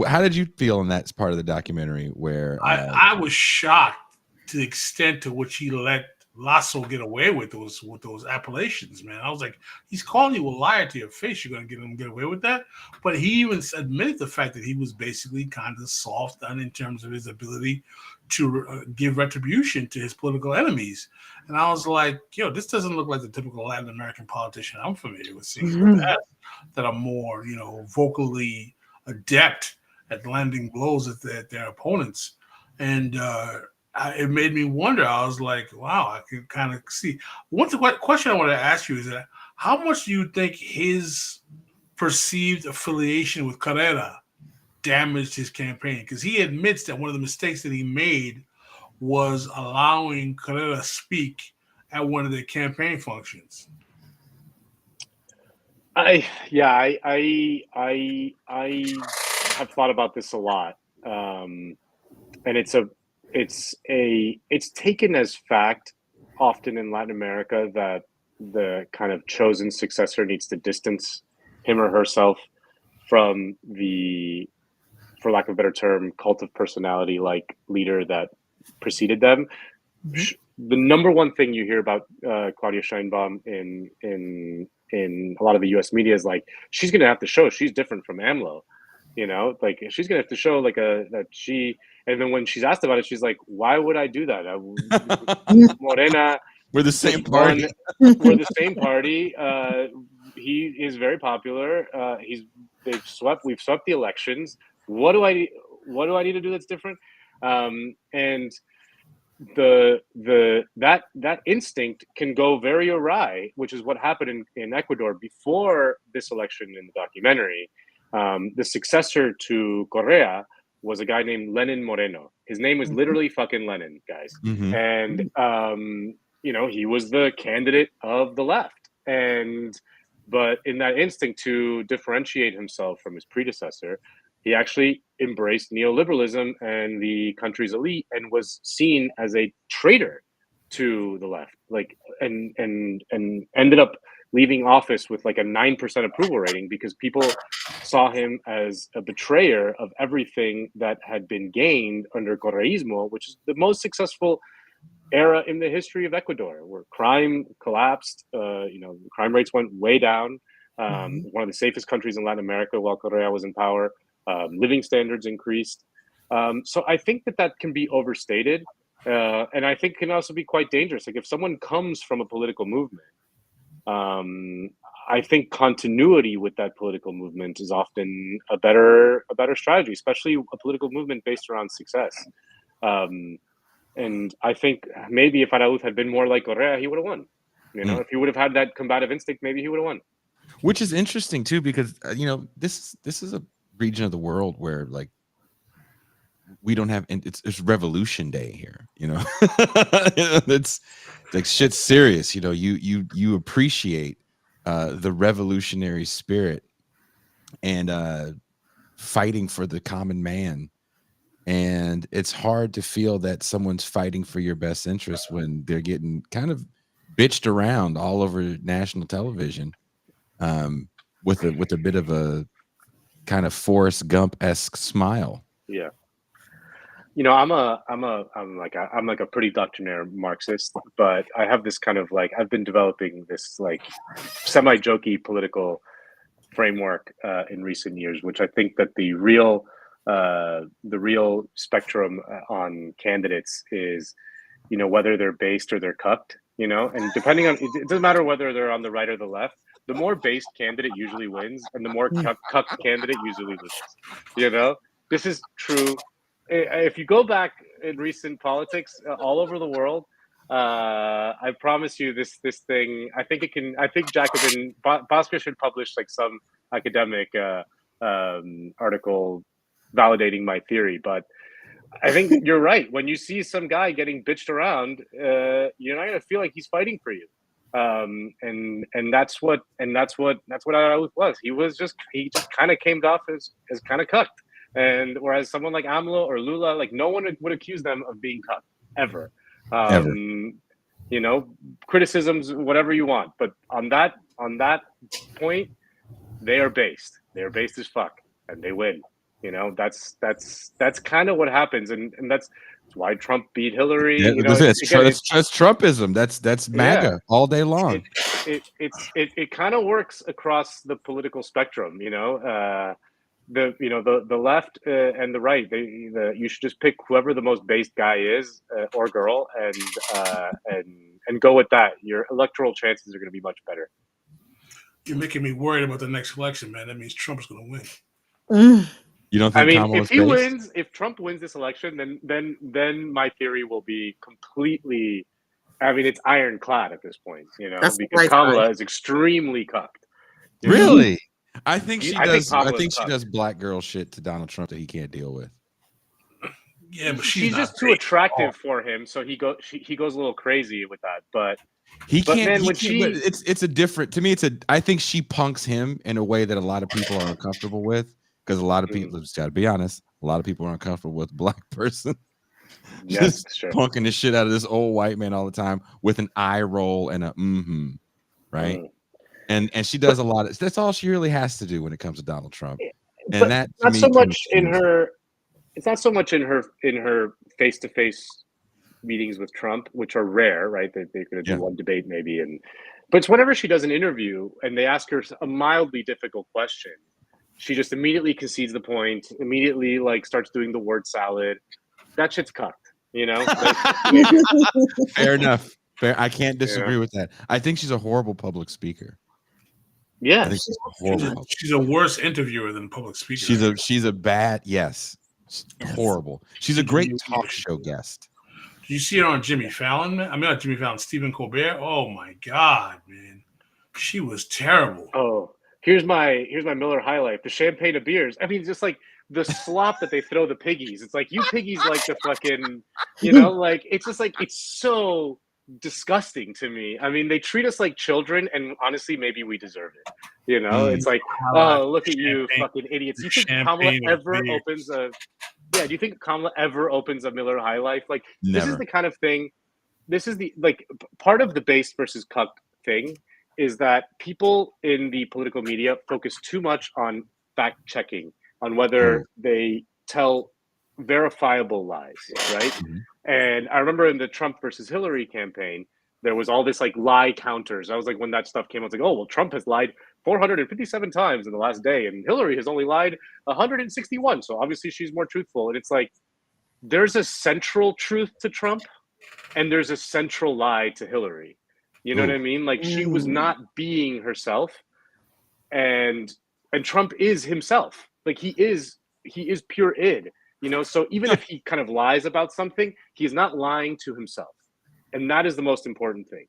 how did you feel in that part of the documentary where I was shocked to the extent to which he let Lasso get away with those appellations, man. I was like, he's calling you a liar to your face. You're going to get away with that? But he even admitted the fact that he was basically kind of soft done in terms of his ability to give retribution to his political enemies. And I was like, this doesn't look like the typical Latin American politician I'm familiar with seeing in the past, that are more, vocally adept at landing blows at their opponents. And it made me wonder. I was like, wow, I can kind of see. One question I want to ask you is that how much do you think his perceived affiliation with Carrera damaged his campaign? Because he admits that one of the mistakes that he made was allowing Carrera to speak at one of their campaign functions. I have thought about this a lot, and it's taken as fact often in Latin America that the kind of chosen successor needs to distance him or herself from the, for lack of a better term, cult of personality like leader that preceded them. The number one thing you hear about Claudia Sheinbaum in a lot of the U.S. media is like, she's going to have to show she's different from AMLO, like she's going to have to show like that she. And then when she's asked about it, she's like, "Why would I do that? Morena, we're the same party. We're the same party. He is very popular. We've swept the elections. What do I what do I need to do that's different? And that instinct can go very awry, which is what happened in Ecuador before this election in the documentary. The successor to Correa was a guy named Lenin Moreno. His name was literally fucking Lenin, guys. Mm-hmm. And he was the candidate of the left. But in that instinct to differentiate himself from his predecessor, he actually embraced neoliberalism and the country's elite and was seen as a traitor to the left, and ended up leaving office with like a 9% approval rating because people saw him as a betrayer of everything that had been gained under Correísmo, which is the most successful era in the history of Ecuador, where crime collapsed. Crime rates went way down. One of the safest countries in Latin America while Correa was in power. Living standards increased. So I think that can be overstated. And I think can also be quite dangerous. Like if someone comes from a political movement, I think continuity with that political movement is often a better strategy, especially a political movement based around success. And I think maybe if Arauz had been more like Correa, he would have won. If he would have had that combative instinct, maybe he would have won. Which is interesting too, because this is a region of the world where like we don't have it's Revolution Day here. It's like shit's serious. You appreciate the revolutionary spirit and fighting for the common man. And it's hard to feel that someone's fighting for your best interest when they're getting kind of bitched around all over national television, with a bit of a kind of Forrest Gump-esque smile. Yeah. I'm like a pretty doctrinaire Marxist, but I have this kind of like I've been developing this like semi-jokey political framework in recent years, which I think that the real spectrum on candidates is, whether they're based or they're cucked, and depending on it doesn't matter whether they're on the right or the left. The more based candidate usually wins, and the more cucked candidate usually loses. This is true. If you go back in recent politics all over the world, I promise you this thing. I think Jacobin Bosca should publish like some academic article validating my theory, but I think you're right. When you see some guy getting bitched around, you're not gonna feel like he's fighting for you. And that's what Arauz was. He just kind of came off as kind of cucked. And whereas someone like AMLO or Lula, like no one would accuse them of being cucked ever. Criticisms, whatever you want, but on that point, they are based. They are based as fuck, and they win. That's kind of what happens, and that's why Trump beat Hillary. That's Trumpism. That's MAGA all day long. It kind of works across the political spectrum. The left and the right. You should just pick whoever the most based guy is or girl, and go with that. Your electoral chances are going to be much better. You're making me worried about the next election, man. That means Trump's going to win. You don't think? If Trump wins this election, then my theory will be completely. I mean, it's ironclad at this point, because Kamala is extremely cucked. Really, I think she does. I think she does black girl shit to Donald Trump that he can't deal with. Yeah, but she's just too attractive for him, so he goes a little crazy with that. But he can't. It's a different. To me, I think she punks him in a way that a lot of people are uncomfortable with. Because a lot of people, just gotta be honest, a lot of people are uncomfortable with a black person. Yes, just sure. punking the shit out of this old white man all the time with an eye roll and a right? And she does a lot of. That's all she really has to do when it comes to Donald Trump. And but that not so much in her. It's not so much in her face-to-face meetings with Trump, which are rare, right? They're going to do one debate maybe, but it's whenever she does an interview and they ask her a mildly difficult question. She just immediately concedes the point, immediately like starts doing the word salad. That shit's cucked, Fair enough. Fair. I can't disagree with that. I think she's a horrible public speaker. Yeah. She's a worse interviewer than public speaker. She's a bad, yes. It's horrible. She's a great talk show guest. Did you see her on Jimmy Fallon? I mean, not Jimmy Fallon, Stephen Colbert. Oh my God, man, she was terrible. Oh, here's my Miller High Life, the champagne of beers. I mean, just like the slop that they throw the piggies. It's like, you piggies like the fucking, like, it's just like, it's so disgusting to me. I mean, they treat us like children, and honestly, maybe we deserve it. It's like, oh, look at you fucking idiots. You think Kamala ever opens a do you think Kamala ever opens a Miller High Life? Like, This is the kind of thing, this is the, like, part of the based versus cuck thing is that people in the political media focus too much on fact checking, on whether they tell verifiable lies, right? Mm-hmm. And I remember in the Trump versus Hillary campaign, there was all this like lie counters. I was like, when that stuff came, I was like, oh, well, Trump has lied 457 times in the last day, and Hillary has only lied 161. So obviously she's more truthful. And it's like, there's a central truth to Trump, and there's a central lie to Hillary. You know what I mean? Like, she was not being herself, and Trump is himself. Like, he is pure id. So even if he kind of lies about something, he is not lying to himself. And that is the most important thing.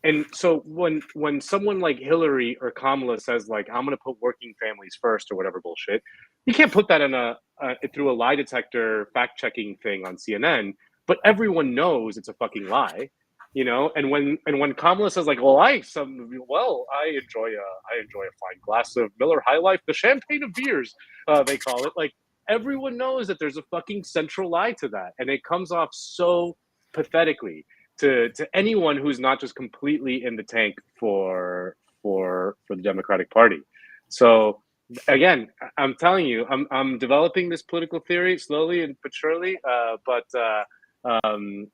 And so when someone like Hillary or Kamala says, like, I'm going to put working families first or whatever bullshit, you can't put that in through a lie detector fact checking thing on CNN. But everyone knows it's a fucking lie, And when Kamala says, like, well, I enjoy a fine glass of Miller High Life, the champagne of beers, they call it. Like, everyone knows that there's a fucking central lie to that, and it comes off so pathetically to anyone who's not just completely in the tank for the Democratic Party. So again, I'm telling you, I'm developing this political theory slowly but surely. I'm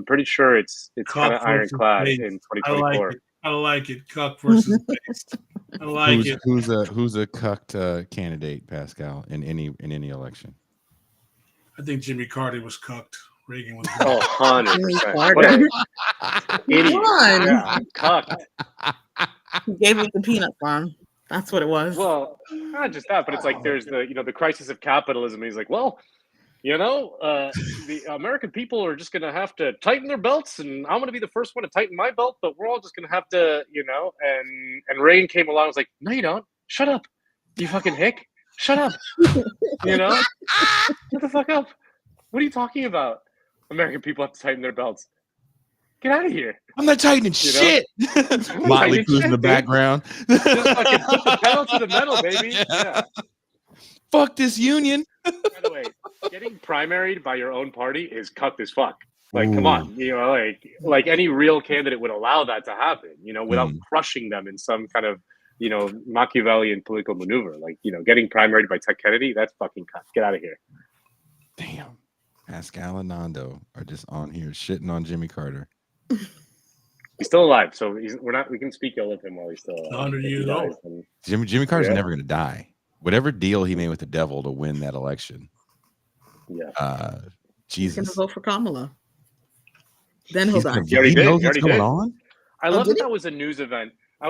pretty sure it's kind of ironclad in 2024. I like it. Cuck versus based. I like it. Who's a cucked candidate, Pascal, in any election? I think Jimmy Carter was cucked. Reagan was. Oh, 100%. Idiot. Yeah, cucked. He gave it the peanut farm. That's what it was. Well, not just that, but it's like there's the crisis of capitalism. He's like, well, the American people are just going to have to tighten their belts, and I'm going to be the first one to tighten my belt, but we're all just going to have to, and Reagan came along and was like, no, you don't. Shut up, you fucking hick. Shut up. Shut the fuck up. What are you talking about? American people have to tighten their belts. Get out of here. I'm not tightening shit. Motley Crue's in the background. Just fucking put the pedal to the metal, baby. Yeah. Fuck this union. By the way, getting primaried by your own party is cucked as fuck. Like, come on, like any real candidate would allow that to happen, without crushing them in some kind of, Machiavellian political maneuver. Like, getting primaried by Ted Kennedy, that's fucking cucked. Get out of here. Damn. Pascal and Nando are just on here shitting on Jimmy Carter. He's still alive, so we can speak ill of him while he's still alive. 100 years old. Jimmy Carter's never going to die. Whatever deal he made with the devil to win that election. Yeah. Jesus. He's going to vote for Kamala. Then he'll die. He knows what's going on? I love that was a news event. I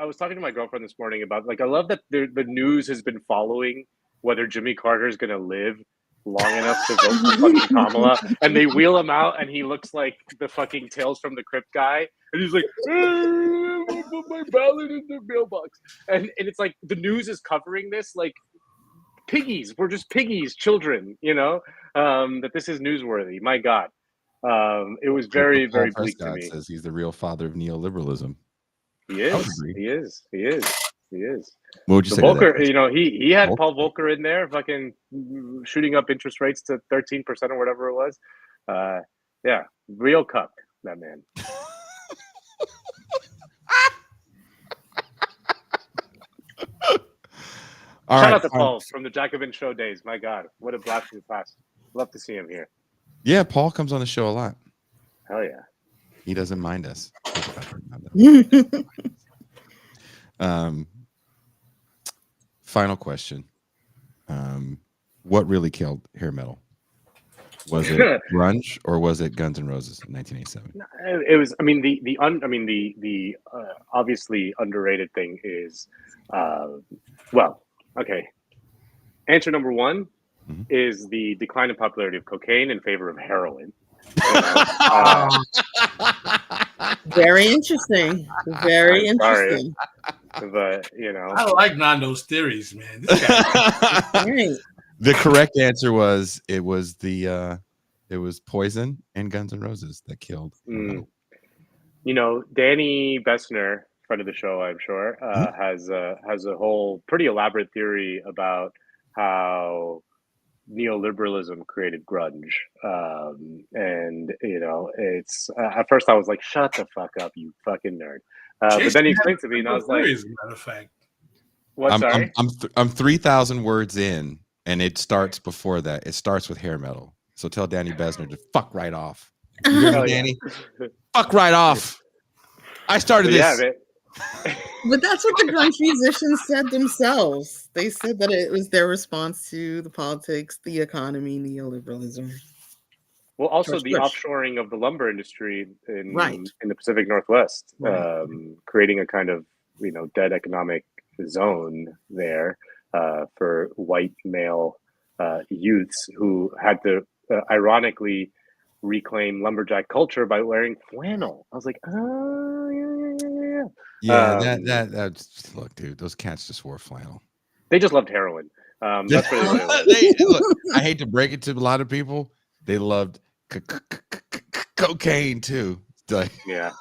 was talking to my girlfriend this morning about, like, I love that the news has been following whether Jimmy Carter is going to live long enough to vote for fucking Kamala, and they wheel him out, and he looks like the fucking Tales from the Crypt guy, and he's like, put my ballot in the mailbox, and it's like the news is covering this like piggies. We're just piggies, children, that this is newsworthy. My God, it was very, very bleak to me. Says he's the real father of neoliberalism. He is. He is. What would you say? Volcker, he had Paul Volcker in there, fucking shooting up interest rates to 13% or whatever it was. Yeah, real cuck, that man. Shout out to Paul from the Jacobin show days. My God, what a blast from the past. Love to see him here. Yeah, Paul comes on the show a lot. Hell yeah. He doesn't mind us. Final question. What really killed hair metal? Was it grunge or was it Guns N' Roses in 1987? It was. I mean, the obviously underrated thing is, well, okay. Answer number one: is the decline in popularity of cocaine in favor of heroin. Very interesting. Very interesting. But I like Nando's theories, man. This guy. Right. The correct answer was it was Poison and Guns N' Roses that killed. Danny Bessner, friend of the show, I'm sure, has a whole pretty elaborate theory about how neoliberalism created grunge. And it's at first I was like, shut the fuck up, you fucking nerd. But then he explained to me, and I was like, as a matter of fact. What? Sorry? I'm 3,000 words in, and it starts before that. It starts with hair metal. So tell Danny Bessner to fuck right off. You hear me, Danny? Fuck right off. I started this. But that's what the grunge musicians said themselves. They said that it was their response to the politics, the economy, neoliberalism. Well, also the offshoring of the lumber industry in the Pacific Northwest, creating a kind of dead economic zone there for white male youths who had to ironically reclaim lumberjack culture by wearing flannel. I was like, oh yeah. That look, dude, those cats just wore flannel. They just loved heroin. That's really what it was. Look, I hate to break it to a lot of people, they loved cocaine too. Like, yeah.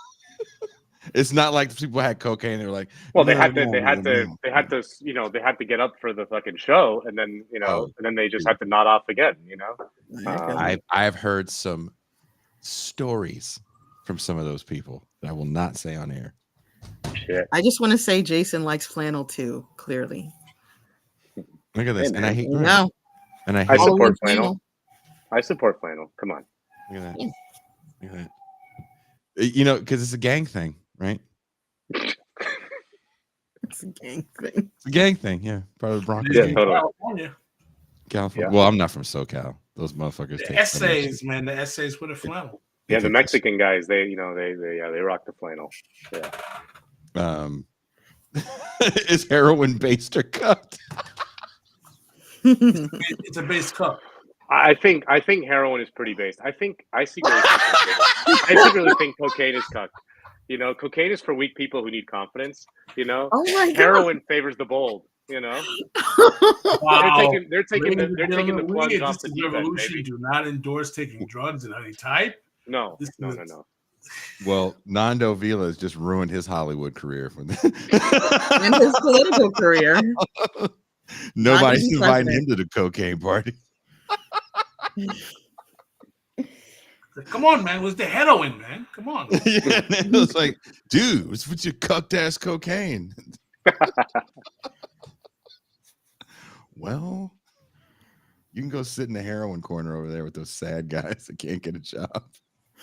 It's not like people had cocaine. They were like, well, they had to get up for the fucking show, and then and then they just had to nod off again. I've heard some stories from some of those people that I will not say on air. Shit. I just want to say Jason likes flannel too. Clearly, look at this, and I hate. No, and I support flannel. I support flannel. Come on. Look at that. Look at that. Because it's a gang thing. Right? It's a gang thing. It's a gang thing, yeah. Part of the Broncos. Yeah, totally. California. Yeah. Well, I'm not from SoCal. Those motherfuckers take essays, man. The essays with a flannel. Yeah, the Mexican guys, they rock the flannel. Yeah. Is heroin based or cut? It's a base cup. I think heroin is pretty based. I secretly think cocaine is cucked. Cocaine is for weak people who need confidence. Oh my Heroin God. favors the bold. Wow. They're taking the plunge off the deep end, baby. Do not endorse taking drugs in any type. No. Well, Nando Vila has just ruined his Hollywood career and his political career. Nobody's inviting him to the cocaine party. Come on, man. It was the heroin, man. Come on. Yeah, it was like, dude, what's with your cucked ass cocaine? Well, you can go sit in the heroin corner over there with those sad guys that can't get a job.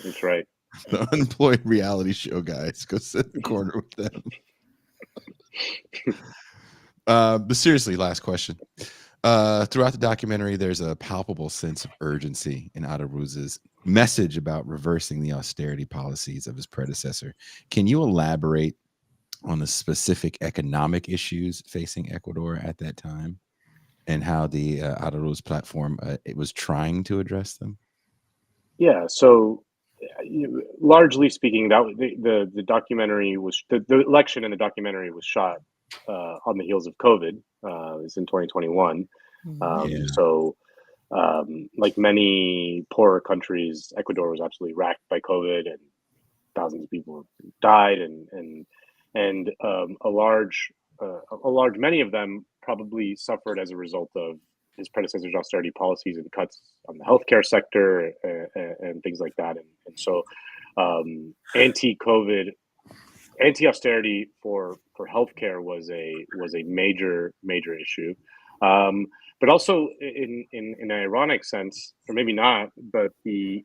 That's right. The unemployed reality show guys. Go sit in the corner with them. But seriously, last question. Throughout the documentary, there's a palpable sense of urgency in Adaruz's message about reversing the austerity policies of his predecessor. Can you elaborate on the specific economic issues facing Ecuador at that time and how the Adaruz platform it was trying to address them? Yeah, so largely speaking, that the documentary was the election in the documentary was shot on the heels of COVID. It's in 2021. So, like many poorer countries, Ecuador was absolutely racked by COVID, and thousands of people died, and many of them probably suffered as a result of his predecessor's austerity policies and cuts on the healthcare sector and things like that. And so, anti-austerity for healthcare was a major issue. But also in an ironic sense, or maybe not, but the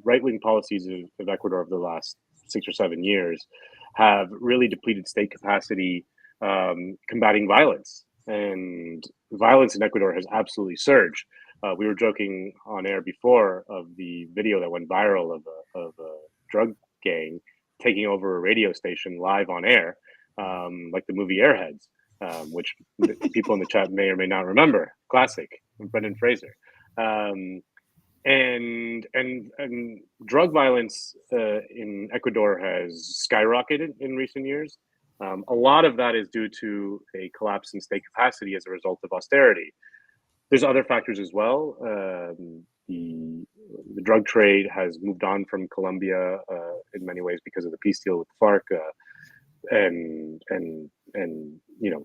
right-wing policies of Ecuador over the last 6 or 7 years have really depleted state capacity combating violence. And violence in Ecuador has absolutely surged. We were joking on air before of the video that went viral of a drug gang taking over a radio station live on air, like the movie Airheads. Which people in the chat may or may not remember. Classic. Brendan Fraser. And drug violence in Ecuador has skyrocketed in recent years. A lot of that is due to a collapse in state capacity as a result of austerity. There's other factors as well. The drug trade has moved on from Colombia in many ways because of the peace deal with FARC and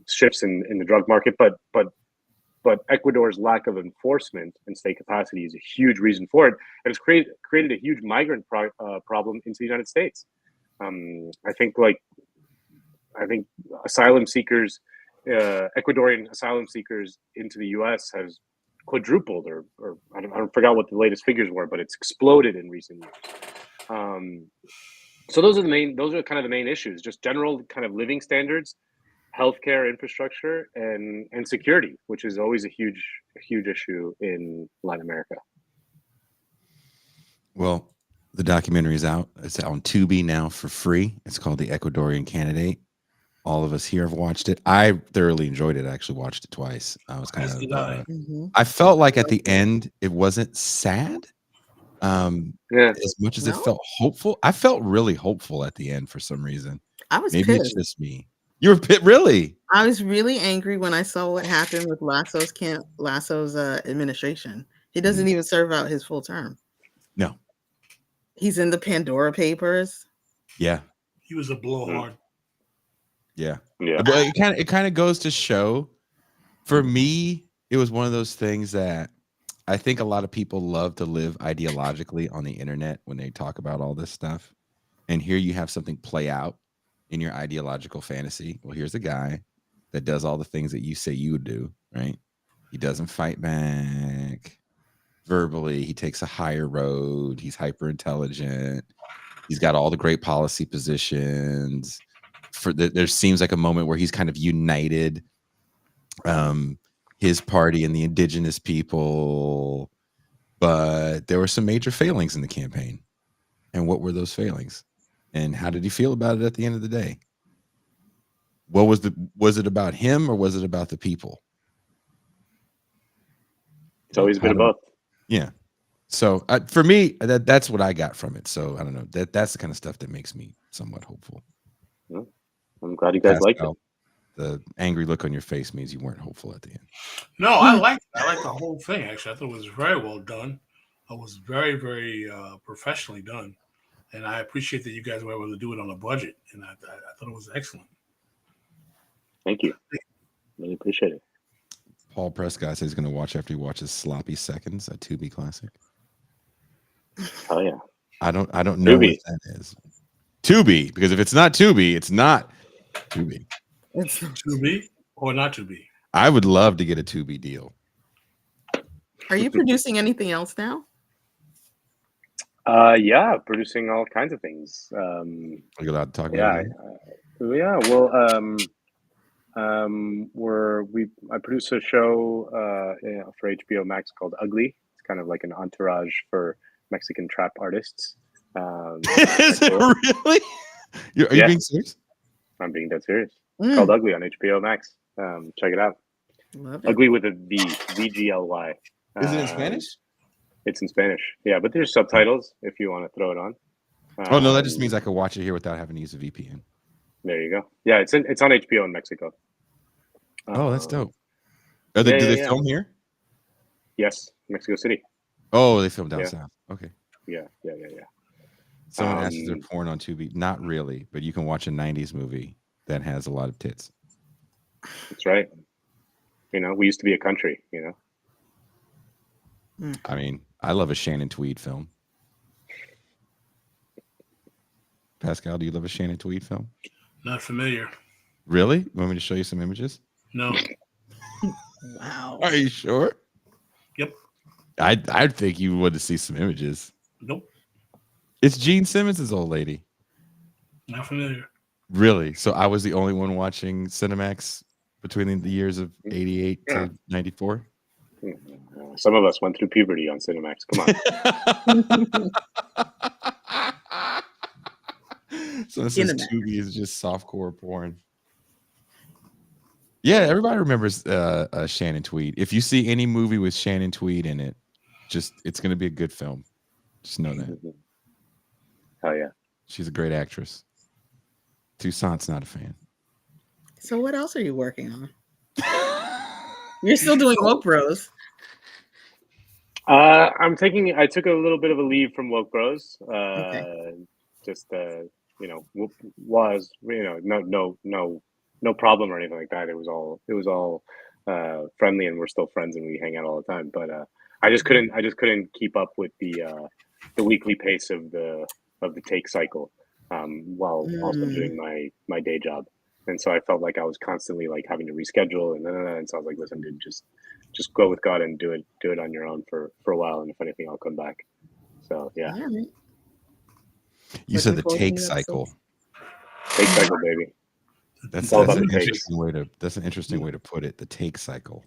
shifts in the drug market. But Ecuador's lack of enforcement and state capacity is a huge reason for it, and it's created a huge migrant problem into the United States. I think asylum seekers, Ecuadorian asylum seekers into the U.S. has quadrupled, or I forgot what the latest figures were, but it's exploded in recent years. So those are kind of the main issues, just general kind of living standards, healthcare infrastructure, and security, which is always a huge issue in Latin America. Well, the documentary is out. It's on Tubi now for free. It's called The Ecuadorian Candidate. All of us here have watched it. I thoroughly enjoyed it. I actually watched it twice. I was kind of I felt like at the end it wasn't sad. As much as it felt hopeful. I felt really hopeful at the end for some reason. I was Maybe pissed. it's just me. You were really? I was really angry when I saw what happened with Lasso's administration. He doesn't even serve out his full term. No. He's in the Pandora Papers. Yeah. He was a blowhard. Yeah. But it kind of goes to show, for me, it was one of those things that I think a lot of people love to live ideologically on the internet when they talk about all this stuff. And here you have something play out in your ideological fantasy. Well, here's a guy that does all the things that you say you would do, right? He doesn't fight back verbally. He takes a higher road. He's hyper intelligent. He's got all the great policy positions. There seems like a moment where he's kind of united his party and the indigenous people, but there were some major failings in the campaign. And what were those failings? And how did he feel about it at the end of the day? What was it about him, or was it about the people? It's always been both. Yeah. So for me, that's what I got from it. So I don't know. That's the kind of stuff that makes me somewhat hopeful. Well, I'm glad you guys liked it. The angry look on your face means you weren't hopeful at the end. No, I liked the whole thing. Actually, I thought it was very well done. It was very, very professionally done, and I appreciate that you guys were able to do it on a budget. And I thought it was excellent. Thank you. Really appreciate it. Paul Prescott says he's going to watch after he watches Sloppy Seconds, a Tubi classic. Oh yeah. I don't know Tubi. what that is. Tubi, because if it's not Tubi, it's not Tubi. It's Tubi or not Tubi. I would love to get a Tubi deal. Are you producing anything else now? Yeah, producing all kinds of things. Are you allowed to talk about it? Yeah. Well, I produce a show for HBO Max called Ugly. It's kind of like an entourage for Mexican trap artists. Is it really? Are you being serious? I'm being dead serious. It's called Ugly on HBO Max. Check it out. Love it. Ugly with a V, VGLY. Is it in Spanish? It's in Spanish. Yeah, but there's subtitles if you want to throw it on. Oh no, that just means I could watch it here without having to use a VPN. There you go. Yeah, it's on HBO in Mexico. Oh, that's dope. Do they film here? Yes, Mexico City. Oh, they film down south. Okay. Yeah. Someone asked if they're porn on Tubi. Not really, but you can watch a 90s movie that has a lot of tits. That's right. We used to be a country, I mean, I love a Shannon Tweed film. Pascal, do you love a Shannon Tweed film? Not familiar. Really? You want me to show you some images? No. Wow. Are you sure? Yep. I'd think you would to see some images. Nope. It's Gene Simmons' old lady. Not familiar. Really? So I was the only one watching Cinemax between the years of 88 to 94? Some of us went through puberty on Cinemax. Come on. So this is Tubi is just softcore porn. Yeah, everybody remembers Shannon Tweed. If you see any movie with Shannon Tweed in it, it's going to be a good film. Just know that. Hell yeah. She's a great actress. Toussaint's not a fan. So what else are you working on? You're still doing Woke Bros. I took a little bit of a leave from Woke Bros. Just no problem or anything like that. It was all friendly, and we're still friends, and we hang out all the time. But I just couldn't keep up with the weekly pace of the take cycle while also doing my day job. And so I felt like I was constantly like having to reschedule, and so I was like, listen, dude, just go with God and do it on your own for a while, and if anything, I'll come back. So yeah. Right. You said the take cycle. Take cycle, baby. That's an interesting way to put it. The take cycle.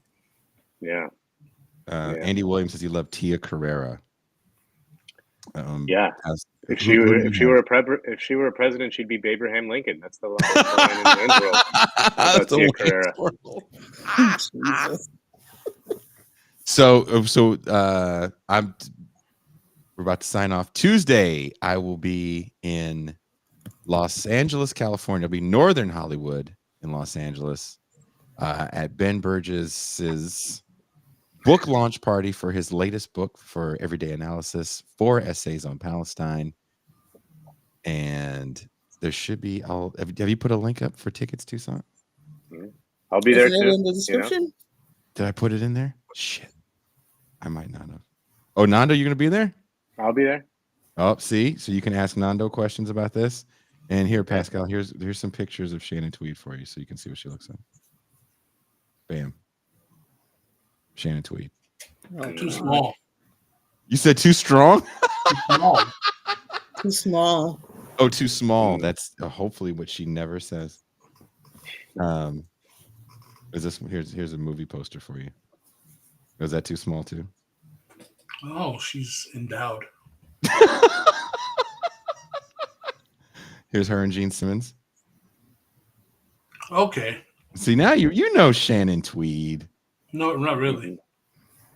Yeah. Andy Williams says he loved Tia Carrera. Yeah. If she were a president, she'd be Abraham Lincoln. That's the line in the end world. That's Tia Carrera. Jesus. So we're about to sign off. Tuesday, I will be in Los Angeles, California. I'll be Northern Hollywood in Los Angeles at Ben Burgess's book launch party for his latest book for Everyday Analysis, 4 essays on Palestine. And there should be, have you put a link up for tickets, Toussaint? I'll be there too. In the description? You know? Did I put it in there? Shit. I might not have. Oh, Nando, you're going to be there? I'll be there. Oh, see? So you can ask Nando questions about this. And here, Pascal, here's some pictures of Shannon Tweed for you so you can see what she looks like. Bam. Shannon Tweed. Oh, too small. You said too strong? Too small. Too small. Oh, too small. That's hopefully what she never says. Is this here's a movie poster for you. Was that too small too? Oh, she's endowed. Here's her and Gene Simmons. Okay. See, now you know Shannon Tweed. No, not really.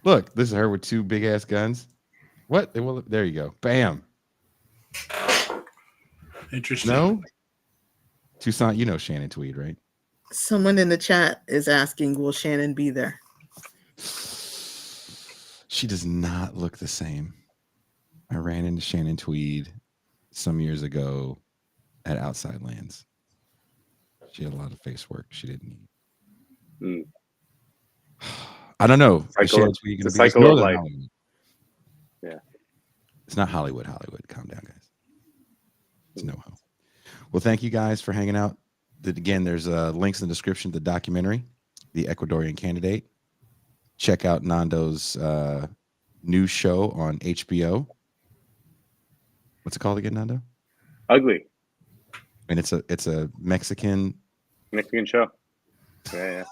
Look, this is her with 2 big ass guns. What? Well, there you go. Bam. Interesting. No? Toussaint, you know Shannon Tweed, right? Someone in the chat is asking, will Shannon be there? She does not look the same. I ran into Shannon Tweed some years ago at Outside Lands. She had a lot of face work she didn't need. I don't know. It's a cycle of life. Hollywood. Yeah. It's not Hollywood. Calm down, guys. It's NoHo. Well, thank you guys for hanging out. Again, there's links in the description to the documentary, The Ecuadorian Candidate. Check out Nando's new show on HBO. What's it called again, Nando? Ugly. And it's a Mexican show. Yeah.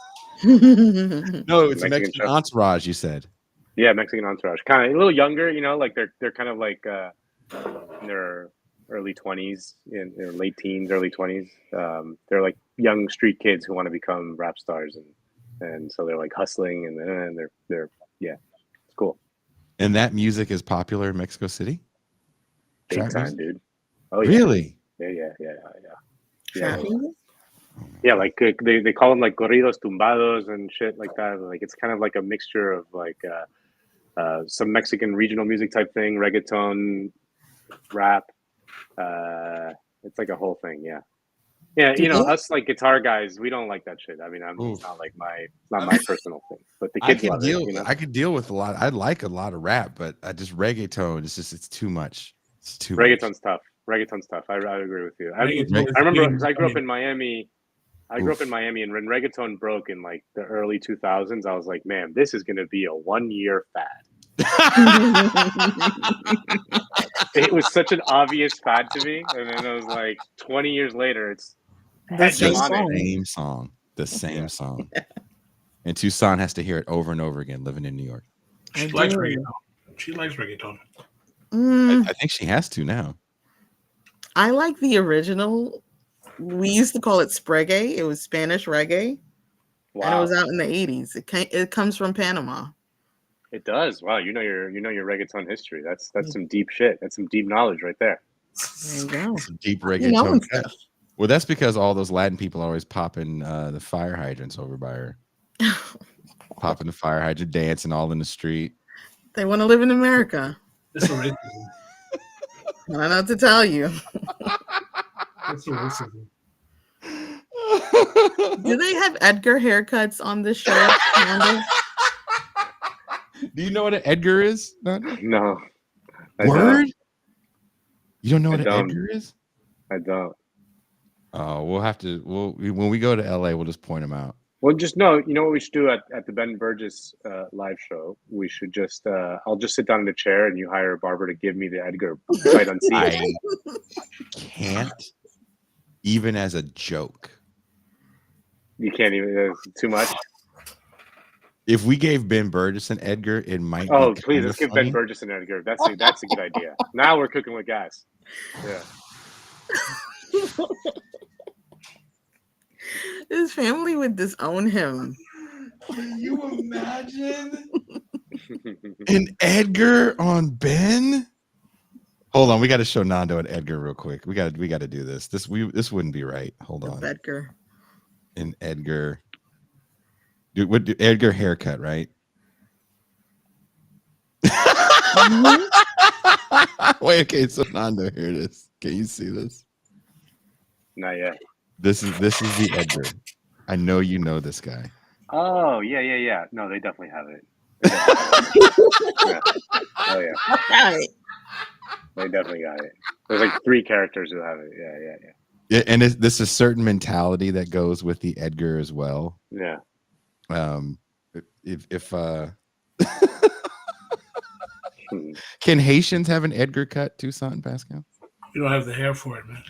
No, it's a Mexican entourage, you said. Yeah, Mexican entourage. Kind of a little younger, like they're kind of like in their early 20s, in their late teens, early 20s. They're like young street kids who want to become rap stars, and so they're like hustling, and they're it's cool. And that music is popular in Mexico City? Big time, dude. Oh yeah. Really? Yeah. Yeah, like they call them like corridos tumbados and shit like that. Like it's kind of like a mixture of like some Mexican regional music type thing, reggaeton, rap. It's like a whole thing. Yeah. Us like guitar guys, we don't like that shit. I mean, it's not like my personal thing. But the kids love it. I could deal with a lot. I like a lot of rap, but I just reggaeton. It's too much. It's too. Reggaeton's tough. I agree with you. I remember because I grew up in Miami. And when reggaeton broke in like the early 2000s, I was like, man, this is going to be a 1-year fad. It was such an obvious fad to me. And then it was like 20 years later, it's the same song. The same song. And Toussaint has to hear it over and over again living in New York. She likes reggaeton. I think she has to now. I like the original. We used to call it spreggae. It was Spanish reggae. Wow. And it was out in the 80s. It comes from Panama. It does. Wow, you know your reggaeton history. That's some deep shit. That's some deep knowledge right there. There you go. Some deep You know reggaeton. stuff. Well, that's because all those Latin people are always popping the fire hydrants over by her. Popping the fire hydrant, dancing all in the street. They want to live in America. It's racism. I don't know what to tell you. It's racism. Do they have Edgar haircuts on this show? Do you know what an Edgar is? No. Word? You don't know what an Edgar is? I don't. Oh, we'll have to. When we go to LA, we'll just point them out. Well, just know, you know what we should do at the Ben Burgess live show? We should just, I'll just sit down in a chair and you hire a barber to give me the Edgar sight unseen. I can't, even as a joke. You can't even, too much? If we gave Ben Burgess an Edgar, it might. Oh, be please, let's give funny. Ben Burgess an Edgar. That's a good idea. Now we're cooking with gas. Yeah. His family would disown him. Can you imagine an Edgar on Ben? Hold on, we got to show Nando an Edgar real quick. We got to do this. This wouldn't be right. Hold on. Edgar. An Edgar. Dude, what Edgar haircut, right? Wait, okay, so Nando, here it is. Can you see this? Not yet. This is the Edgar. I know you know this guy. Oh, yeah. No, they definitely have it. Yeah. Oh, yeah. Right. They definitely got it. There's like 3 characters who have it. Yeah. Yeah, and this is certain mentality that goes with the Edgar as well. Yeah. If can Haitians have an Edgar cut, Toussaint and Pascal? You don't have the hair for it, man.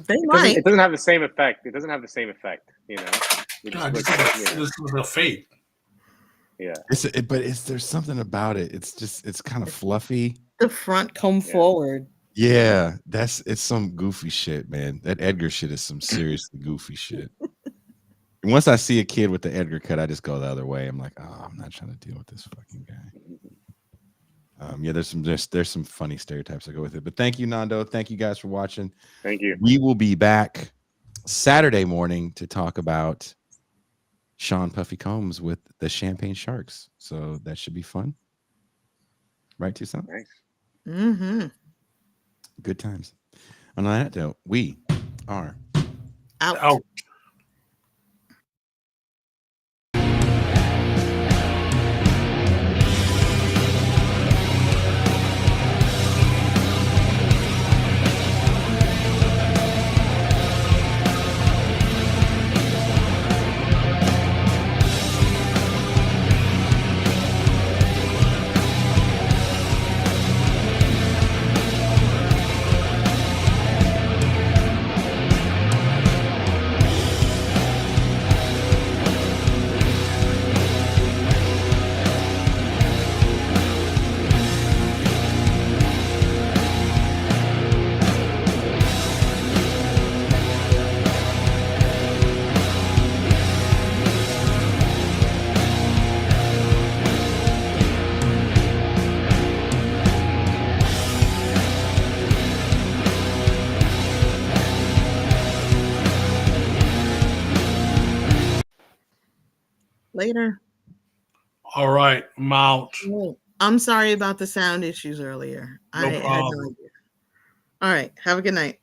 They might. It doesn't have the same effect. It doesn't have the same effect, you know. This is a fade. Yeah. There's something about it. It's kind of fluffy. The front come forward. Yeah, it's some goofy shit, man. That Edgar shit is some seriously goofy shit. And once I see a kid with the Edgar cut, I just go the other way. I'm like, oh, I'm not trying to deal with this fucking guy. Yeah, there's some funny stereotypes that go with it. But thank you, Nando. Thank you guys for watching. Thank you. We will be back Saturday morning to talk about Sean Puffy Combs with the Champagne Sharks. So that should be fun. Right, Toussaint? Nice. Mm-hmm. Good times. On that note, we are Out. Later. All right, I'm out. I'm sorry about the sound issues earlier. No problem. Had no idea. All right. Have a good night.